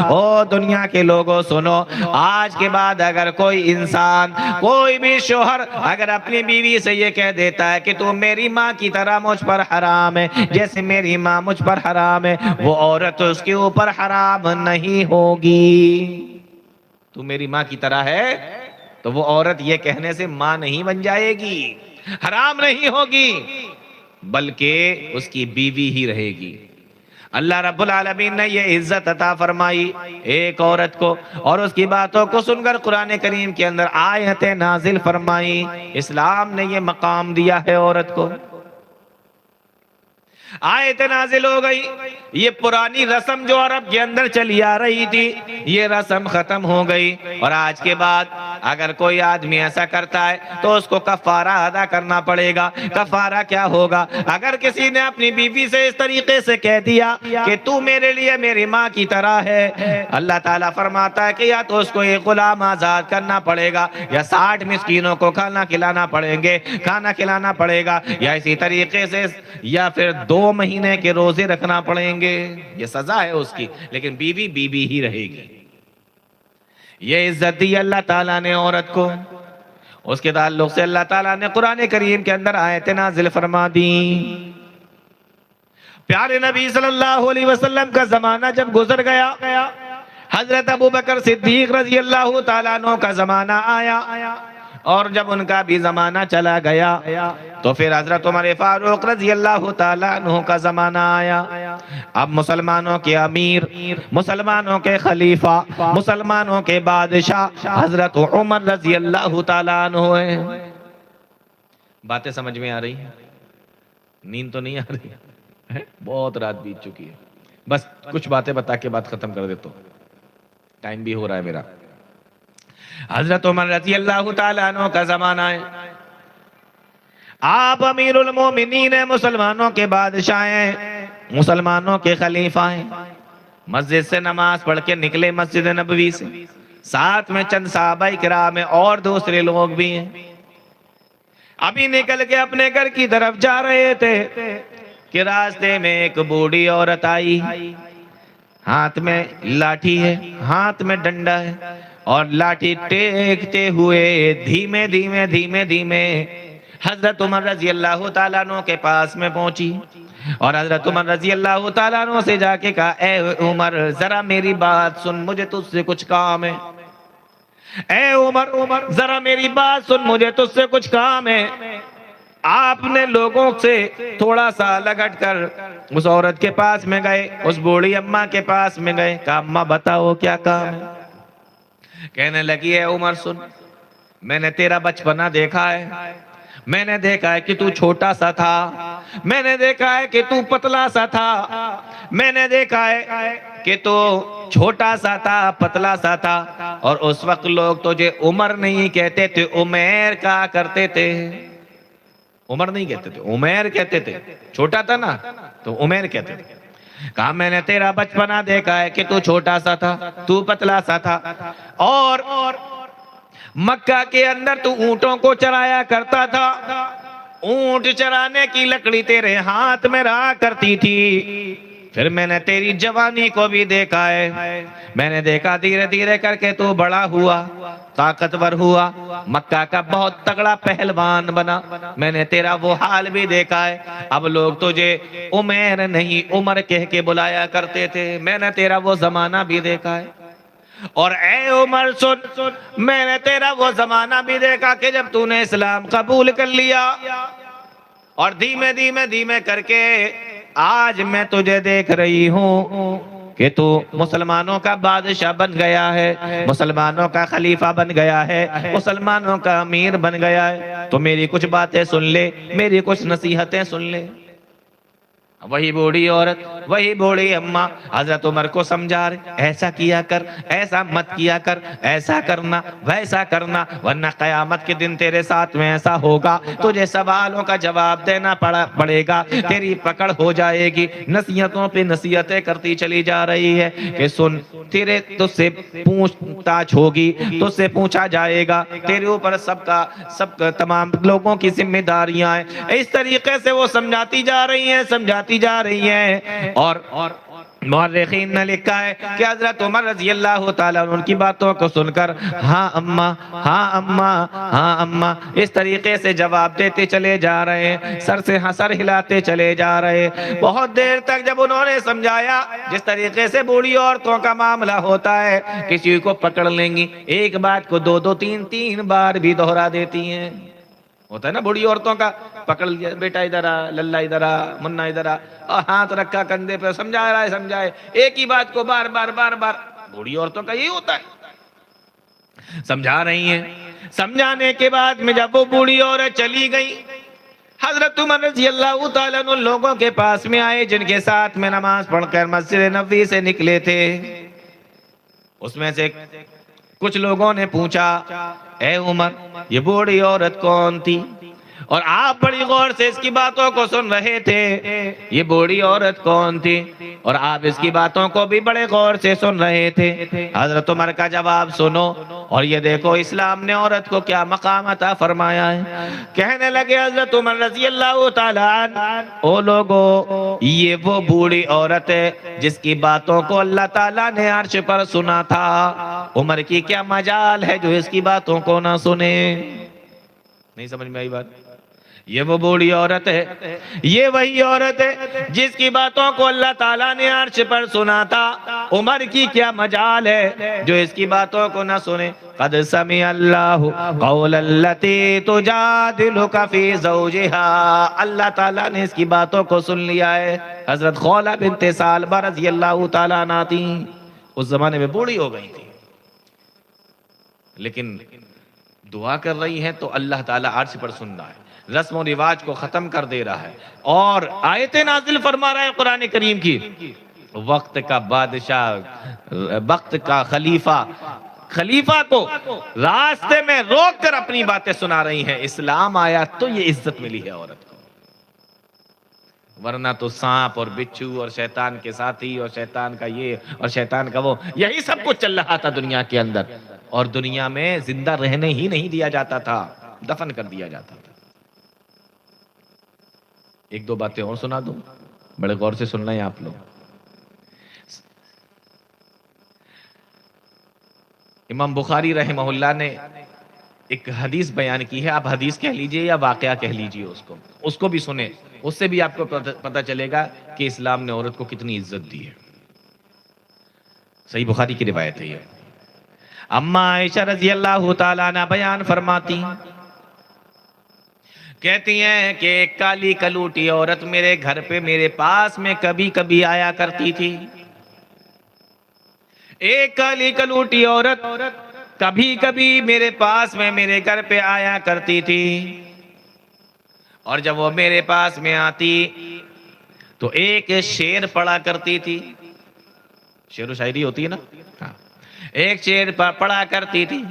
A: او دنیا کے لوگوں سنو، آج کے بعد اگر کوئی انسان، کوئی بھی شوہر اگر اپنی بیوی سے یہ کہہ دیتا ہے کہ تو میری ماں کی طرح مجھ پر حرام ہے، جیسے میری ماں مجھ پر حرام ہے، وہ عورت اس کے اوپر حرام نہیں ہوگی۔ تو میری ماں کی طرح ہے تو وہ عورت یہ کہنے سے ماں نہیں بن جائے گی، حرام نہیں ہوگی، بلکہ اس کی بیوی ہی رہے گی۔ اللہ رب العالمین نے یہ عزت عطا فرمائی ایک عورت کو، اور اس کی باتوں کو سن کر قرآن کریم کے اندر آیتیں نازل فرمائی۔ اسلام نے یہ مقام دیا ہے عورت کو۔ آیت نازل ہو گئی، یہ پرانی رسم جو عرب کے اندر چلی آ رہی تھی یہ رسم ختم ہو گئی، اور آج کے بعد اگر کوئی آدمی ایسا کرتا ہے تو اس کو کفارہ ادا کرنا پڑے گا۔ کفارہ کیا ہوگا؟ اگر کسی نے اپنی بیوی سے اس طریقے سے کہہ دیا کہ تو میرے لیے میری ماں کی طرح ہے، اللہ تعالیٰ فرماتا ہے کہ یا تو اس کو ایک غلام آزاد کرنا پڑے گا، یا 60 مسکینوں کو کھانا کھلانا پڑے گا، یا اسی طریقے سے یا پھر 2 مہینے کے روزے رکھنا پڑیں گے۔ یہ سزا ہے اس کی، لیکن بیوی بیوی ہی رہے گی۔ یہ عزت دی اللہ تعالیٰ نے عورت کو۔ اس کے تعلق سے اللہ تعالیٰ نے قرآن کریم کے اندر آیت نازل فرما دی۔ پیارے نبی صلی اللہ علیہ وسلم کا زمانہ جب گزر گیا، حضرت ابوبکر صدیق رضی اللہ تعالیٰ عنہ کا زمانہ آیا، اور جب ان کا بھی زمانہ چلا گیا تو پھر حضرت عمر فاروق رضی اللہ تعالیٰ عنہ کا زمانہ آیا۔ اب مسلمانوں کے امیر، مسلمانوں کے خلیفہ، مسلمانوں کے بادشاہ حضرت عمر رضی اللہ تعالیٰ عنہ ہیں۔ باتیں سمجھ میں آ رہی ہیں؟ نیند تو نہیں آ رہی ہے؟ بہت رات بیت چکی ہے، بس کچھ باتیں بتا کے بات ختم کر دیتا ہوں، ٹائم بھی ہو رہا ہے میرا۔ حضرت عمر رضی اللہ تعالیٰ عنہ کا زمانہ ہے، آپ امیر المومنین ہیں، مسلمانوں کے بادشاہ ہیں، مسلمانوں کے خلیفہ ہیں۔ مسجد سے نماز پڑھ کے نکلے مسجد نبوی سے، ساتھ میں چند صحابہ کرام ہیں اور دوسرے لوگ بھی ہیں۔ ابھی نکل کے اپنے گھر کی طرف جا رہے تھے کہ راستے میں ایک بوڑھی عورت آئی، ہاتھ میں لاٹھی ہے، ہاتھ میں ڈنڈا ہے، اور لاٹھی ٹیکتے ہوئے دھیمے دھیمے حضرت عمر رضی اللہ تعالیٰ عنہ کے پاس میں پہنچی، اور حضرت عمر رضی اللہ تعالیٰ عنہ سے جا کے کہا اے عمر ذرا میری بات سن، مجھے تجھ سے کچھ کام ہے۔ اے عمر ذرا میری بات سن، مجھے تجھ سے کچھ کام ہے۔ آپ نے لوگوں سے تھوڑا سا الگ ہٹ کر اس عورت کے پاس میں گئے، اس بوڑھی اماں کے پاس میں گئے، کہا اماں بتاؤ کیا کام ہے؟ کہنے لگی اے عمر سن، میں نے تیرا بچپنا دیکھا ہے، میں نے دیکھا ہے کہ تو چھوٹا سا تھا، میں نے دیکھا ہے کہ تو پتلا سا تھا، میں نے دیکھا ہے کہ تو چھوٹا سا تھا، پتلا سا تھا، اور اس وقت لوگ تجھے عمر نہیں کہتے تھے، عمیر کہا کرتے تھے۔ عمر نہیں کہتے تھے، عمیر کہتے تھے، چھوٹا تھا نا تو عمیر کہتے تھے۔ کہا میں نے تیرا بچپنا دیکھا ہے کہ تو چھوٹا سا تھا، تو پتلا سا تھا، اور مکہ کے اندر تو اونٹوں کو چرایا کرتا تھا، اونٹ چرانے کی لکڑی تیرے ہاتھ میں رہا کرتی تھی۔ پھر میں نے تیری جوانی کو بھی دیکھا ہے، میں نے دیکھا دھیرے دھیرے کر کے تو بڑا ہوا، طاقتور ہوا، مکہ کا بہت تگڑا پہلوان بنا، میں نے تیرا وہ حال بھی دیکھا ہے۔ اب لوگ تجھے عمیر نہیں عمر کہہ کے بلایا کرتے تھے، میں نے تیرا وہ زمانہ بھی دیکھا ہے۔ اور اے عمر سن، میں نے تیرا وہ زمانہ بھی دیکھا کہ جب تو نے اسلام قبول کر لیا، اور دھیمے کر کے آج میں تجھے دیکھ رہی ہوں کہ تو مسلمانوں کا بادشاہ بن گیا ہے، مسلمانوں کا خلیفہ بن گیا ہے، مسلمانوں کا امیر بن گیا ہے، تو میری کچھ باتیں سن لے، میری کچھ نصیحتیں سن لے۔ وہی بوڑھی عورت، وہی بوڑھی اماں حضرت عمر کو سمجھا رہے، ایسا کیا کر، ایسا مت کیا کر، ایسا کرنا ویسا کرنا، ورنہ قیامت کے دن تیرے ساتھ میں ایسا ہوگا، تجھے سوالوں کا جواب دینا پڑے گا، تیری پکڑ ہو جائے گی۔ نصیحتوں پہ نصیحتیں کرتی چلی جا رہی ہے کہ سن، تیرے تجھ سے پوچھ تاچھ ہوگی، تجھ سے پوچھا جائے گا، تیرے اوپر سب کا تمام لوگوں کی ذمہ داریاں ہیں۔ اس طریقے سے وہ سمجھاتی جا رہی ہیں، سمجھاتی جا رہی ہیں، اور مورخین نے لکھا ہے کہ حضرت عمر رضی اللہ تعالیٰ عنہ ان کی باتوں کو سن کر ہاں اماں، ہاں اماں، ہاں اماں اس طریقے سے جواب دیتے چلے جا رہے ہیں، سر سے سر ہلاتے چلے جا رہے ہیں۔ بہت دیر تک جب انہوں نے سمجھایا، جس طریقے سے بوڑھی عورتوں کا معاملہ ہوتا ہے، کسی کو پکڑ لیں گی، ایک بات کو دو دو تین تین بار بھی دہرا دیتی ہیں۔ ہوتا ہے نا بوڑھی عورتوں کا، پکڑ لیا، بیٹا ادھر آ، للہ ادھر آ، منا ادھر آ، اور ہاتھ رکھا کندھے پہ، سمجھا رہا ہے، سمجھائے ایک ہی بات کو بار بار بار بار۔ بوڑھی عورتوں کا یہی ہوتا ہے، سمجھا رہی ہیں۔ سمجھانے کے بعد میں جب وہ بوڑھی عورت چلی گئی، حضرت عمر رضی اللہ تعالیٰ عنہ لوگوں کے پاس میں آئے جن کے ساتھ میں نماز پڑھ کر مسجد نبوی سے نکلے تھے۔ اس میں سے کچھ لوگوں نے پوچھا، اے عمر یہ بوڑھی عورت کون تھی؟ اور آپ بڑی غور سے اس کی باتوں کو سن رہے تھے، یہ بوڑھی عورت کون تھی؟ اور آپ اس کی باتوں کو بھی بڑے غور سے سن رہے تھے۔ حضرت عمر کا جواب سنو، اور یہ دیکھو اسلام نے عورت کو کیا مقام عطا فرمایا ہے۔ کہنے لگے حضرت عمر رضی اللہ تعالیٰ عنہ، او لوگو یہ وہ بوڑھی عورت ہے جس کی باتوں کو اللہ تعالیٰ نے عرش پر سنا تھا۔ عمر کی کیا مجال ہے جو اس کی باتوں کو نہ سنے؟ نہیں سمجھ میں آئی بات؟ یہ وہ بوڑھی عورت ہے، یہ وہی عورت ہے جس کی باتوں کو اللہ تعالیٰ نے عرش پر سنا تھا۔ عمر کی کیا مجال ہے جو اس کی باتوں کو نہ سنے؟ قد سمع اللہ قول التی تجادلک فی زوجہا، اللہ تعالیٰ نے اس کی باتوں کو سن لیا ہے۔ حضرت خولہ بنت ثعلبہ رضی اللہ تعالیٰ عنہ تھی، اس زمانے میں بوڑھی ہو گئی تھی، لیکن دعا کر رہی ہیں تو اللہ تعالیٰ عرش پر سن رہا ہے، رسم و رواج کو ختم کر دے رہا ہے، اور آیتیں نازل فرما رہا ہے قرآن کریم کی۔ وقت کا بادشاہ، وقت کا خلیفہ کو راستے میں روک کر اپنی باتیں سنا رہی ہیں۔ اسلام آیا تو یہ عزت ملی ہے عورت کو، ورنہ تو سانپ اور بچھو اور شیطان کے ساتھی اور شیطان کا یہ اور شیطان کا وہ، یہی سب کچھ چل رہا تھا دنیا کے اندر، اور دنیا میں زندہ رہنے ہی نہیں دیا جاتا تھا، دفن کر دیا جاتا تھا۔ ایک دو باتیں اور سنا دوں، بڑے غور سے سننا ہے آپ لوگ۔ امام بخاری رحمہ اللہ نے ایک حدیث بیان کی ہے، آپ حدیث کہہ لیجئے یا واقعہ کہہ لیجئے، اس کو بھی سنیں، اس سے بھی آپ کو پتہ چلے گا کہ اسلام نے عورت کو کتنی عزت دی ہے۔ صحیح بخاری کی روایت ہے یہ۔ اما عائشہ رضی اللہ تعالیٰ عنہ بیان فرماتی، کہتی ہیں کہ ایک کالی کلوٹی عورت میرے گھر پہ میرے پاس میں کبھی کبھی آیا کرتی تھی۔ ایک کالی کلوٹی عورت کبھی کبھی میرے پاس میں میرے گھر پہ آیا کرتی تھی، اور جب وہ میرے پاس میں آتی تو ایک شعر پڑھا کرتی تھی۔ شعر و شاعری ہوتی ہے نا، ایک شعر پڑھا کرتی تھی،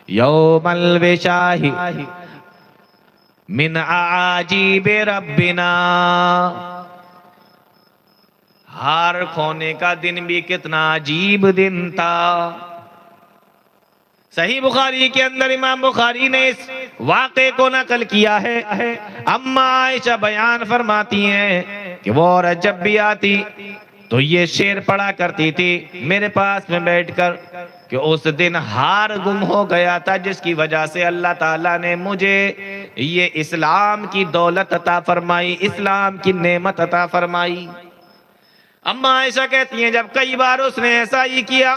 A: یوم الوشاہ من عجیب ربنا، ہار کھونے کا دن بھی کتنا عجیب دن تھا۔ صحیح بخاری کے اندر امام بخاری نے اس واقعے کو نقل کیا ہے۔ اما عائشہ بیان فرماتی ہیں کہ وہ عورت جب بھی آتی تو یہ شعر پڑھا کرتی تھی میرے پاس میں بیٹھ کر کہ اس دن ہار گم ہو گیا تھا، جس کی وجہ سے اللہ تعالیٰ نے مجھے یہ اسلام کی دولت عطا فرمائی، اسلام کی نعمت عطا فرمائی۔ اما عائشہ کہتی ہیں جب کئی بار اس نے ایسا ہی کیا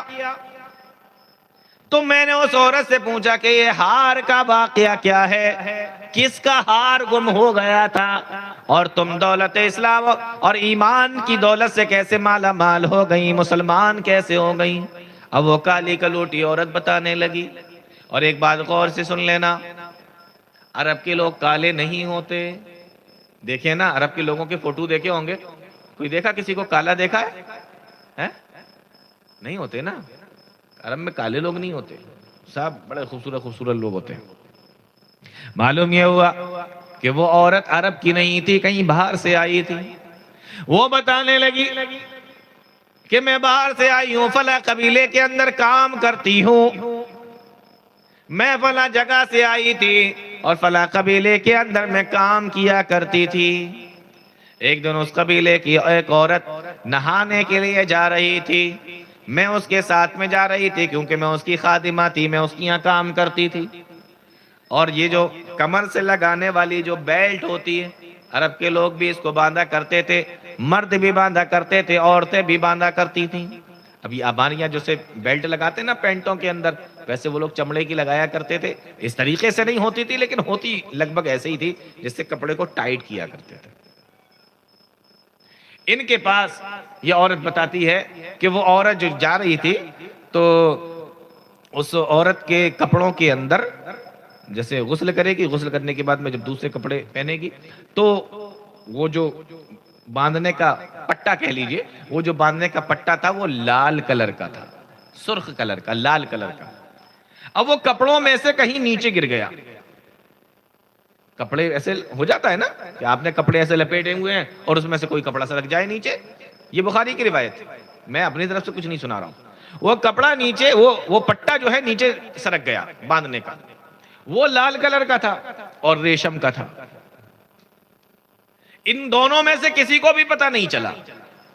A: تو میں نے اس عورت سے پوچھا کہ یہ ہار کا واقعہ کیا ہے، کس کا ہار گم ہو گیا تھا، اور تم دولت اسلام اور ایمان کی دولت سے کیسے مالا مال ہو گئی، مسلمان کیسے ہو گئی؟ اب وہ کالی کلوٹی عورت بتانے لگی۔ اور ایک بات غور سے سن لینا، عرب کے لوگ کالے نہیں ہوتے، دیکھیں نا عرب کے لوگوں کے فوٹو دیکھے ہوں گے، کوئی دیکھا کسی کو کالا دیکھا ہے؟ نہیں ہوتے نا، عرب میں کالے لوگ نہیں ہوتے، سب بڑے خوبصورت خوبصورت لوگ ہوتے ہیں۔ معلوم یہ ہوا کہ وہ عورت عرب کی نہیں تھی، کہیں باہر سے آئی تھی۔ وہ بتانے لگی کہ میں باہر سے آئی ہوں، فلاں قبیلے کے اندر کام کرتی ہوں، میں فلاں جگہ سے آئی تھی اور فلاں قبیلے کے اندر میں کام کیا کرتی تھی۔ ایک دن اس قبیلے کی ایک عورت نہانے کے لیے جا رہی تھی، میں اس کے ساتھ میں جا رہی تھی کیونکہ میں اس کی خادمہ تھی، میں اس کی یہاں کام کرتی تھی۔ اور یہ جو کمر سے لگانے والی جو بیلٹ ہوتی ہے، عرب کے لوگ بھی اس کو باندھا کرتے تھے، مرد بھی باندھا کرتے تھے، عورتیں بھی باندھا کرتی تھیں۔ ابھی ابانیاں جو سے بیلٹ لگاتے نا پینٹوں کے اندر، ویسے وہ لوگ چمڑے کی لگایا کرتے تھے، اس طریقے سے نہیں ہوتی تھی لیکن ہوتی لگ بھگ ایسے ہی تھی، جس سے کپڑے کو ٹائٹ کیا کرتے تھے۔ ان کے پاس یہ عورت بتاتی ہے کہ وہ عورت جو جا رہی تھی تو اس عورت کے کپڑوں کے اندر جیسے غسل کرے گی، غسل کرنے کے بعد میں جب دوسرے کپڑے پہنے گی تو وہ جو باندھنے کا پٹا کہہ لیجئے، وہ جو باندھنے کا پٹا تھا وہ لال کلر کا تھا، سرخ کلر کا، لال کلر کا۔ اب وہ کپڑوں میں سے کہیں نیچے گر گیا۔ کپڑے ایسے ہو جاتا ہے نا کہ آپ نے کپڑے ایسے لپیٹے ہوئے ہیں اور اس میں سے کوئی کپڑا سرک جائے نیچے، یہ بخاری کی روایت، میں اپنی طرف سے کچھ نہیں سنا رہا ہوں۔ وہ کپڑا نیچے، وہ پٹا جو ہے نیچے سرک گیا باندھنے کا، وہ لال کلر کا تھا اور ریشم کا تھا۔ ان دونوں میں سے کسی کو بھی پتہ نہیں چلا۔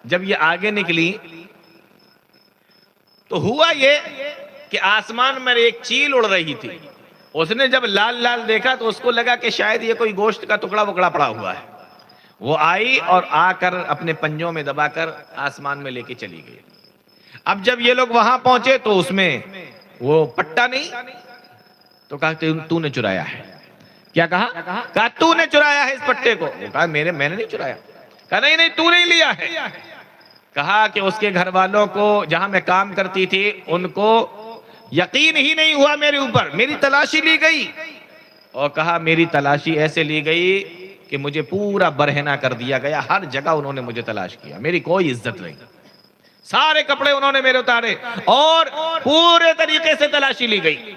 A: جب یہ آگے نکلی تو ہوا یہ کہ آسمان میں ایک چیل اڑ رہی تھی، اس نے جب لال لال دیکھا تو اس کو لگا کہ شاید یہ کوئی گوشت کا ٹکڑا وکڑا پڑا ہوا ہے۔ وہ آئی اور آ کر اپنے پنجوں میں دبا کر آسمان میں لے کے چلی گئی۔ اب جب یہ لوگ وہاں پہنچے تو اس میں وہ پٹا نہیں، تو کہا کہ تو نے چرایا ہے۔ کیا کہا؟ کہا تو نے چرایا ہے اس پٹے کو۔ کہا میں نے نہیں چرایا۔ کہا نہیں نہیں تو نہیں لیا ہے۔ کہا کہ اس کے گھر والوں کو جہاں میں کام کرتی تھی ان کو یقین ہی نہیں ہوا میرے اوپر، میری تلاشی لی گئی، اور کہا میری تلاشی ایسے لی گئی کہ مجھے پورا برہنہ کر دیا گیا، ہر جگہ انہوں نے مجھے تلاش کیا، میری کوئی عزت نہیں، سارے کپڑے انہوں نے میرے اتارے اور پورے طریقے سے تلاشی لی گئی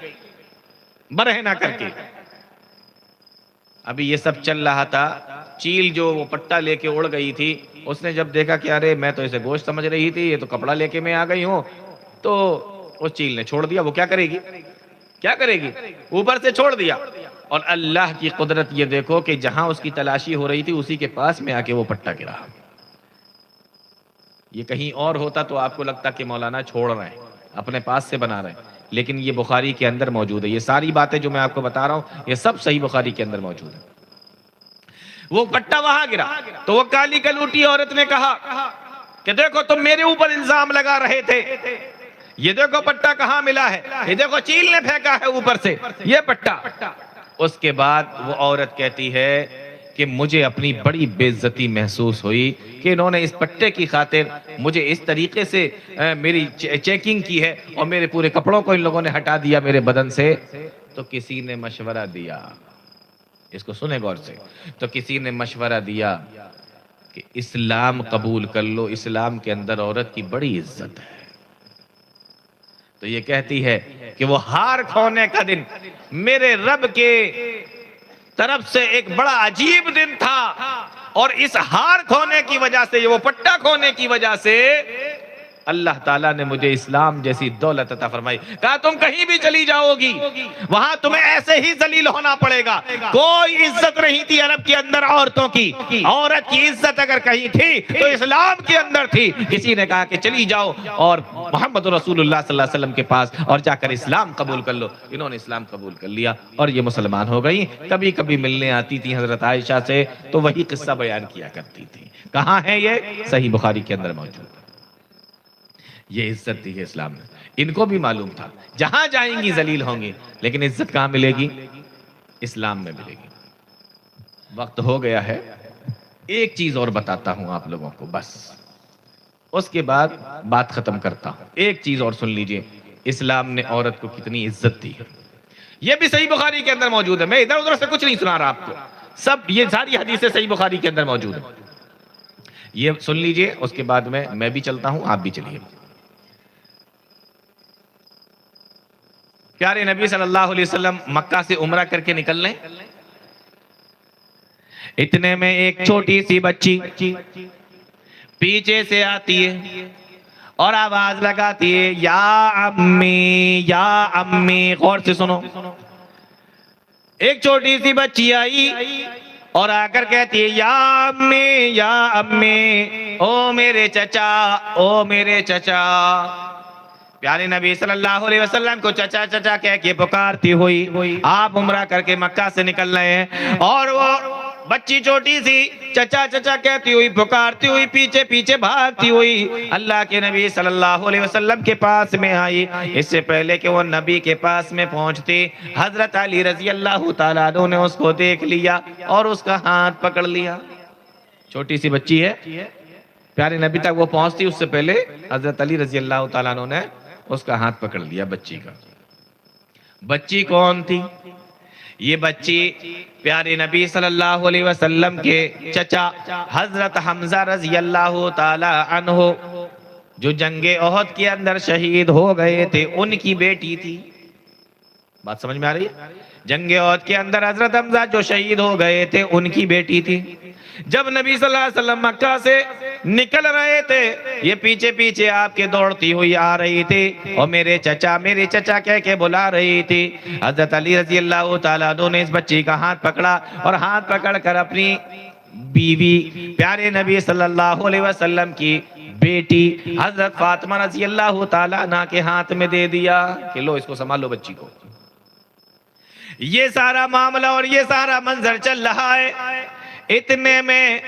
A: برہنہ کر کے۔ ابھی یہ سب چل رہا تھا، چیل جو وہ پٹا لے کے اڑ گئی تھی، اس نے جب دیکھا کہ ارے میں تو اسے گوشت سمجھ رہی تھی، یہ تو کپڑا لے کے میں آ گئی ہوں، تو اس چیل نے چھوڑ دیا۔ وہ کیا کرے گی؟ کیا کرے گی؟ اوپر سے چھوڑ دیا۔ اور اللہ کی قدرت یہ دیکھو کہ جہاں اس کی تلاشی ہو رہی تھی اسی کے پاس میں آ کے وہ پٹا گرا۔ یہ کہیں اور ہوتا تو آپ کو لگتا کہ مولانا چھوڑ رہے ہیں، اپنے پاس سے بنا رہے ہیں، لیکن یہ بخاری کے اندر موجود ہے۔ یہ ساری باتیں جو میں آپ کو بتا رہا ہوں یہ سب صحیح بخاری کے اندر موجود ہے۔ وہ پٹا وہاں گرا تو وہ کالی کلوٹی عورت نے کہا کہ دیکھو تم میرے اوپر الزام لگا رہے تھے، یہ دیکھو پٹا کہاں ملا ہے، یہ دیکھو چیل نے پھینکا ہے اوپر سے یہ پٹا۔ اس کے بعد وہ عورت کہتی ہے کہ مجھے اپنی بڑی بے عزتی محسوس ہوئی کہ انہوں نے اس پٹے کی خاطر مجھے اس طریقے سے میری چیکنگ کی ہے اور میرے پورے کپڑوں کو ان لوگوں نے ہٹا دیا میرے بدن سے۔ تو کسی نے مشورہ دیا، اس کو سنیں غور سے، تو کسی نے مشورہ دیا کہ اسلام قبول کر لو، اسلام کے اندر عورت کی بڑی عزت ہے۔ تو یہ کہتی ہے کہ وہ ہار کھونے کا دن میرے رب کے طرف سے ایک بڑا عجیب دن تھا، اور اس ہار کھونے کی وجہ سے، وہ پٹا کھونے کی وجہ سے اللہ تعالیٰ نے مجھے اسلام جیسی دولت عطا فرمائی۔ کہا تم کہیں بھی چلی جاؤ گی وہاں تمہیں ایسے ہی ذلیل ہونا پڑے گا۔ کوئی عزت نہیں تھی عرب کے اندر عورتوں کی، عورت کی عزت اگر کہیں تھی تو اسلام کے اندر تھی۔ کسی نے کہا کہ چلی جاؤ اور محمد رسول اللہ صلی اللہ علیہ وسلم کے پاس اور جا کر اسلام قبول کر لو۔ انہوں نے اسلام قبول کر لیا اور یہ مسلمان ہو گئی۔ کبھی کبھی ملنے آتی تھی حضرت عائشہ سے تو وہی قصہ بیان کیا کرتی تھی۔ کہاں ہے یہ؟ صحیح بخاری کے اندر موجود۔ یہ عزت دی ہے اسلام نے، ان کو بھی معلوم تھا جہاں جائیں گی ذلیل ہوں گی، لیکن عزت کہاں ملے گی؟ اسلام میں ملے گی۔ وقت ہو گیا ہے، ایک چیز اور بتاتا ہوں آپ لوگوں کو بس، اس کے بعد بات ختم کرتا ہوں۔ ایک چیز اور سن لیجئے، اسلام نے عورت کو کتنی عزت دی ہے۔ یہ بھی صحیح بخاری کے اندر موجود ہے، میں ادھر ادھر سے کچھ نہیں سنا رہا آپ کو، سب یہ ساری حدیثیں صحیح بخاری کے اندر موجود ہیں. یہ سن لیجئے، اس کے بعد میں بھی چلتا ہوں، آپ بھی چلیے. پیارے نبی صلی اللہ علیہ وسلم مکہ سے عمرہ کر کے نکل لیں. اتنے میں ایک چھوٹی سی بچی پیچھے سے آتی ہے اور آواز لگاتی ہے، یا امی یا امی. غور سے سنو. ایک چھوٹی سی بچی آئی اور آ کر کہتی ہے، یا امی یا امی، او میرے چچا، او میرے چچا. پیارے نبی صلی اللہ علیہ وسلم کو چچا چچا کہہ کے پکارتی ہوئی آپ عمرہ کر کے مکہ سے نکل رہے ہیں، اور وہ بچی چھوٹی سی چچا چچا کہتی ہوئی پکارتی ہوئی پیچھے پیچھے بھاگتی ہوئی اللہ کے نبی صلی اللہ علیہ وسلم کے پاس میں آئی. اس سے پہلے کہ وہ نبی کے پاس میں پہنچتی، حضرت علی رضی اللہ تعالیٰ عنہ نے اس کو دیکھ لیا اور اس کا ہاتھ پکڑ لیا. چھوٹی سی بچی ہے، پیارے نبی تک وہ پہنچتی اس سے پہلے حضرت علی رضی اللہ تعالیٰ عنہ نے اس کا ہاتھ پکڑ لیا بچی کا. بچی کون تھی؟ یہ بچی پیارے نبی صلی اللہ علیہ وسلم کے چچا حضرت حمزہ رضی اللہ تعالی عنہ جو جنگ احد کے اندر شہید ہو گئے تھے، ان کی بیٹی تھی. بات سمجھ میں آ رہی ہے؟ جنگ احد کے اندر حضرت حمزہ جو شہید ہو گئے تھے ان کی بیٹی تھی. جب نبی صلی اللہ علیہ وسلم مکہ سے نکل رہے تھے، یہ پیچھے پیچھے آپ کے دوڑتی ہوئی آ رہی تھی اور میرے چچا کہہ کے بلا رہی تھی. حضرت علی رضی اللہ تعالیٰ عنہ نے اس بچی کا ہاتھ پکڑا اور ہاتھ پکڑ کر اپنی بیوی پیارے نبی صلی اللہ علیہ وسلم کی بیٹی حضرت فاطمہ رضی اللہ تعالیٰ عنہ کے ہاتھ میں دے دیا کہ لو اس کو سنبھالو بچی کو. یہ سارا معاملہ اور یہ سارا منظر چل رہا ہے. اتنے میں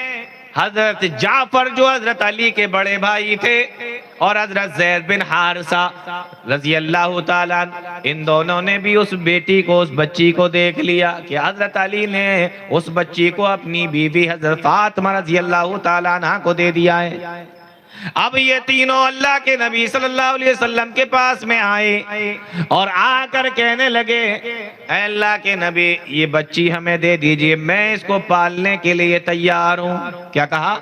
A: حضرت جعفر جو حضرت علی کے بڑے بھائی تھے اور حضرت زید بن حارثہ رضی اللہ تعالیٰ ان دونوں نے بھی اس بیٹی کو، اس بچی کو دیکھ لیا کہ حضرت علی نے اس بچی کو اپنی بیوی حضرت فاطمہ رضی اللہ تعالیٰ عنہ کو دے دیا ہے. اب یہ تینوں اللہ کے نبی صلی اللہ علیہ وسلم کے پاس میں آئے اور آ کر کہنے لگے، اے اللہ کے نبی یہ بچی ہمیں دے دیجئے، میں اس کو پالنے کے لیے تیار ہوں. کیا کہا؟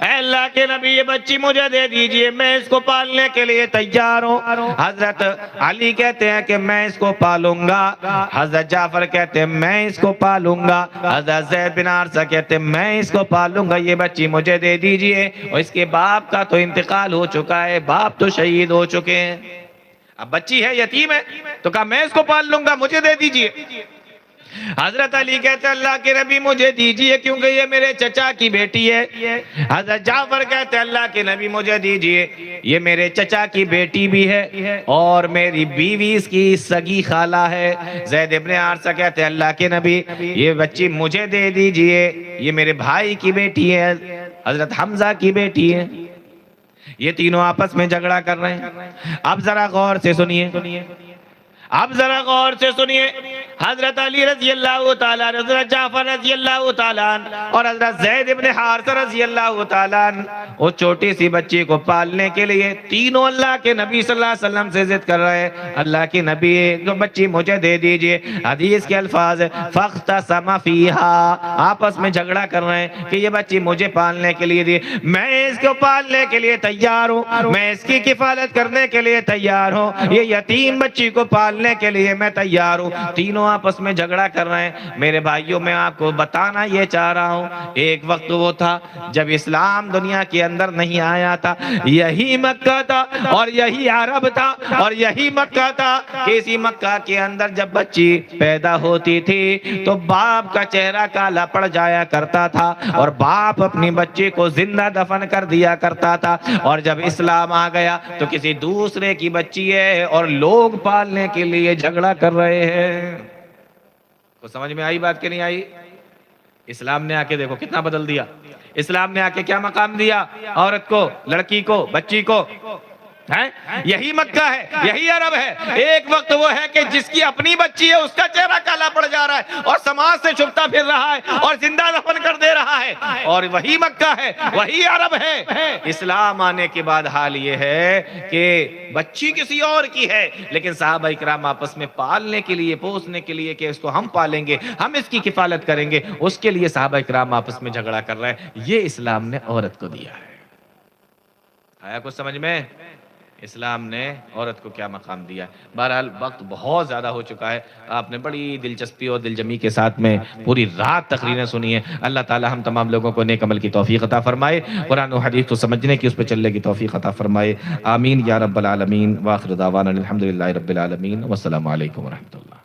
A: اے اللہ کے نبی یہ بچی مجھے دے دیجئے، میں اس کو پالنے کے لیے تیار ہوں. حضرت علی کہتے ہیں کہ میں اس کو پالوں گا. حضرت جعفر کہتے ہیں میں اس کو پالوں گا. حضرت زید بن حارثہ کہتے ہیں میں اس کو پالوں گا، یہ بچی مجھے دے دیجئے. اور اس کے باپ کا تو انتقال ہو چکا ہے، باپ تو شہید ہو چکے ہیں، اب بچی ہے، یتیم ہے، تو کہا میں اس کو پال لوں گا، مجھے دے دیجئے. حضرت علی کہتے ہیں اللہ کے نبی مجھے دیجئے کیونکہ یہ میرے چچا کی بیٹی ہے. حضرت جعفر کہتے ہیں اللہ کے نبی مجھے دیجئے، یہ میرے چچا کی بیٹی بھی ہے اور میری بیوی اس کی سگی خالہ ہے. زید بن حارثہ کہتے ہیں اللہ کے نبی یہ بچی مجھے دے دیجئے، یہ میرے بھائی کی بیٹی ہے، حضرت حمزہ کی بیٹی ہے. یہ تینوں آپس میں جھگڑا کر رہے ہیں. اب ذرا غور سے سنیے، اب ذرا غور سے سنیے. حضرت علی رضی اللہ تعالیٰ، حضرت جعفر رضی اللہ تعالیٰ اور حضرت زید بن حارثہ رضی اللہ تعالیٰ وہ چھوٹی سی بچی کو پالنے کے لیے تینوں اللہ کے نبی صلی اللہ علیہ وسلم سے ضد کر رہے ہیں. اللہ کے نبی جو بچی مجھے دے دیجئے. حدیث کے الفاظ فاختصم فیہا، آپس میں جھگڑا کر رہے ہیں کہ یہ بچی مجھے پالنے کے لیے دی، میں اس کو پالنے کے لیے تیار ہوں، میں اس کی کفالت کرنے کے لیے تیار ہوں، یہ یتیم بچی کو پالنے کے لیے میں تیار ہوں. تینوں آپس میں جھگڑا کر رہے ہیں. میرے بھائیوں میں آپ کو بتانا یہ چاہ رہا ہوں، ایک وقت وہ تھا جب اسلام دنیا کے اندر نہیں آیا تھا، یہی مکہ تھا اور یہی عرب تھا اور یہی مکہ تھا کہ اسی مکہ کے اندر جب بچی پیدا ہوتی تھی تو باپ کا چہرہ کالا پڑ جایا کرتا تھا اور باپ اپنی بچی کو زندہ دفن کر دیا کرتا تھا. اور جب اسلام آ گیا تو کسی دوسرے کی بچی ہے اور لوگ پالنے کے لیے جھگڑا کر رہے ہیں. کو سمجھ میں آئی بات کہ نہیں آئی؟ اسلام نے آ کے دیکھو کتنا بدل دیا. اسلام نے آ کے کیا مقام دیا عورت کو، لڑکی کو، بچی کو. یہی مکہ ہے، یہی عرب ہے۔ ایک وقت وہ ہے کہ جس کی اپنی بچی ہے اس کا چہرہ کالا پڑ جا رہا ہے اور سماج سے چھپتا پھر رہا ہے اور زندہ دفن کر دے رہا ہے، اور وہی مکہ ہے، وہی عرب ہے۔ اسلام آنے کے بعد حال یہ ہے کہ بچی کسی اور کی ہے، لیکن صحابہ اکرام آپس میں پالنے کے لیے، پوسنے کے لیے کہ اس کو ہم پالیں گے، ہم اس کی کفالت کریں گے، اس کے لیے صحابہ اکرام آپس میں جھگڑا کر رہے ہیں۔ یہ اسلام نے عورت کو دیا ہے۔ آیا کچھ سمجھ میں؟ اسلام نے عورت کو کیا مقام دیا ہے۔ بہرحال وقت بہت زیادہ ہو چکا ہے، آپ نے بڑی دلچسپی اور دل جمی کے ساتھ میں پوری رات تقریریں سنی ہیں۔ اللہ تعالی ہم تمام لوگوں کو نیک عمل کی توفیق عطا فرمائے، قرآن و حدیث کو سمجھنے کی، اس پہ چلنے کی توفیق عطا فرمائے، آمین یا رب العالمین۔ وآخر دعوانا الحمدللہ رب العالمین، والسلام علیکم ورحمۃ اللہ۔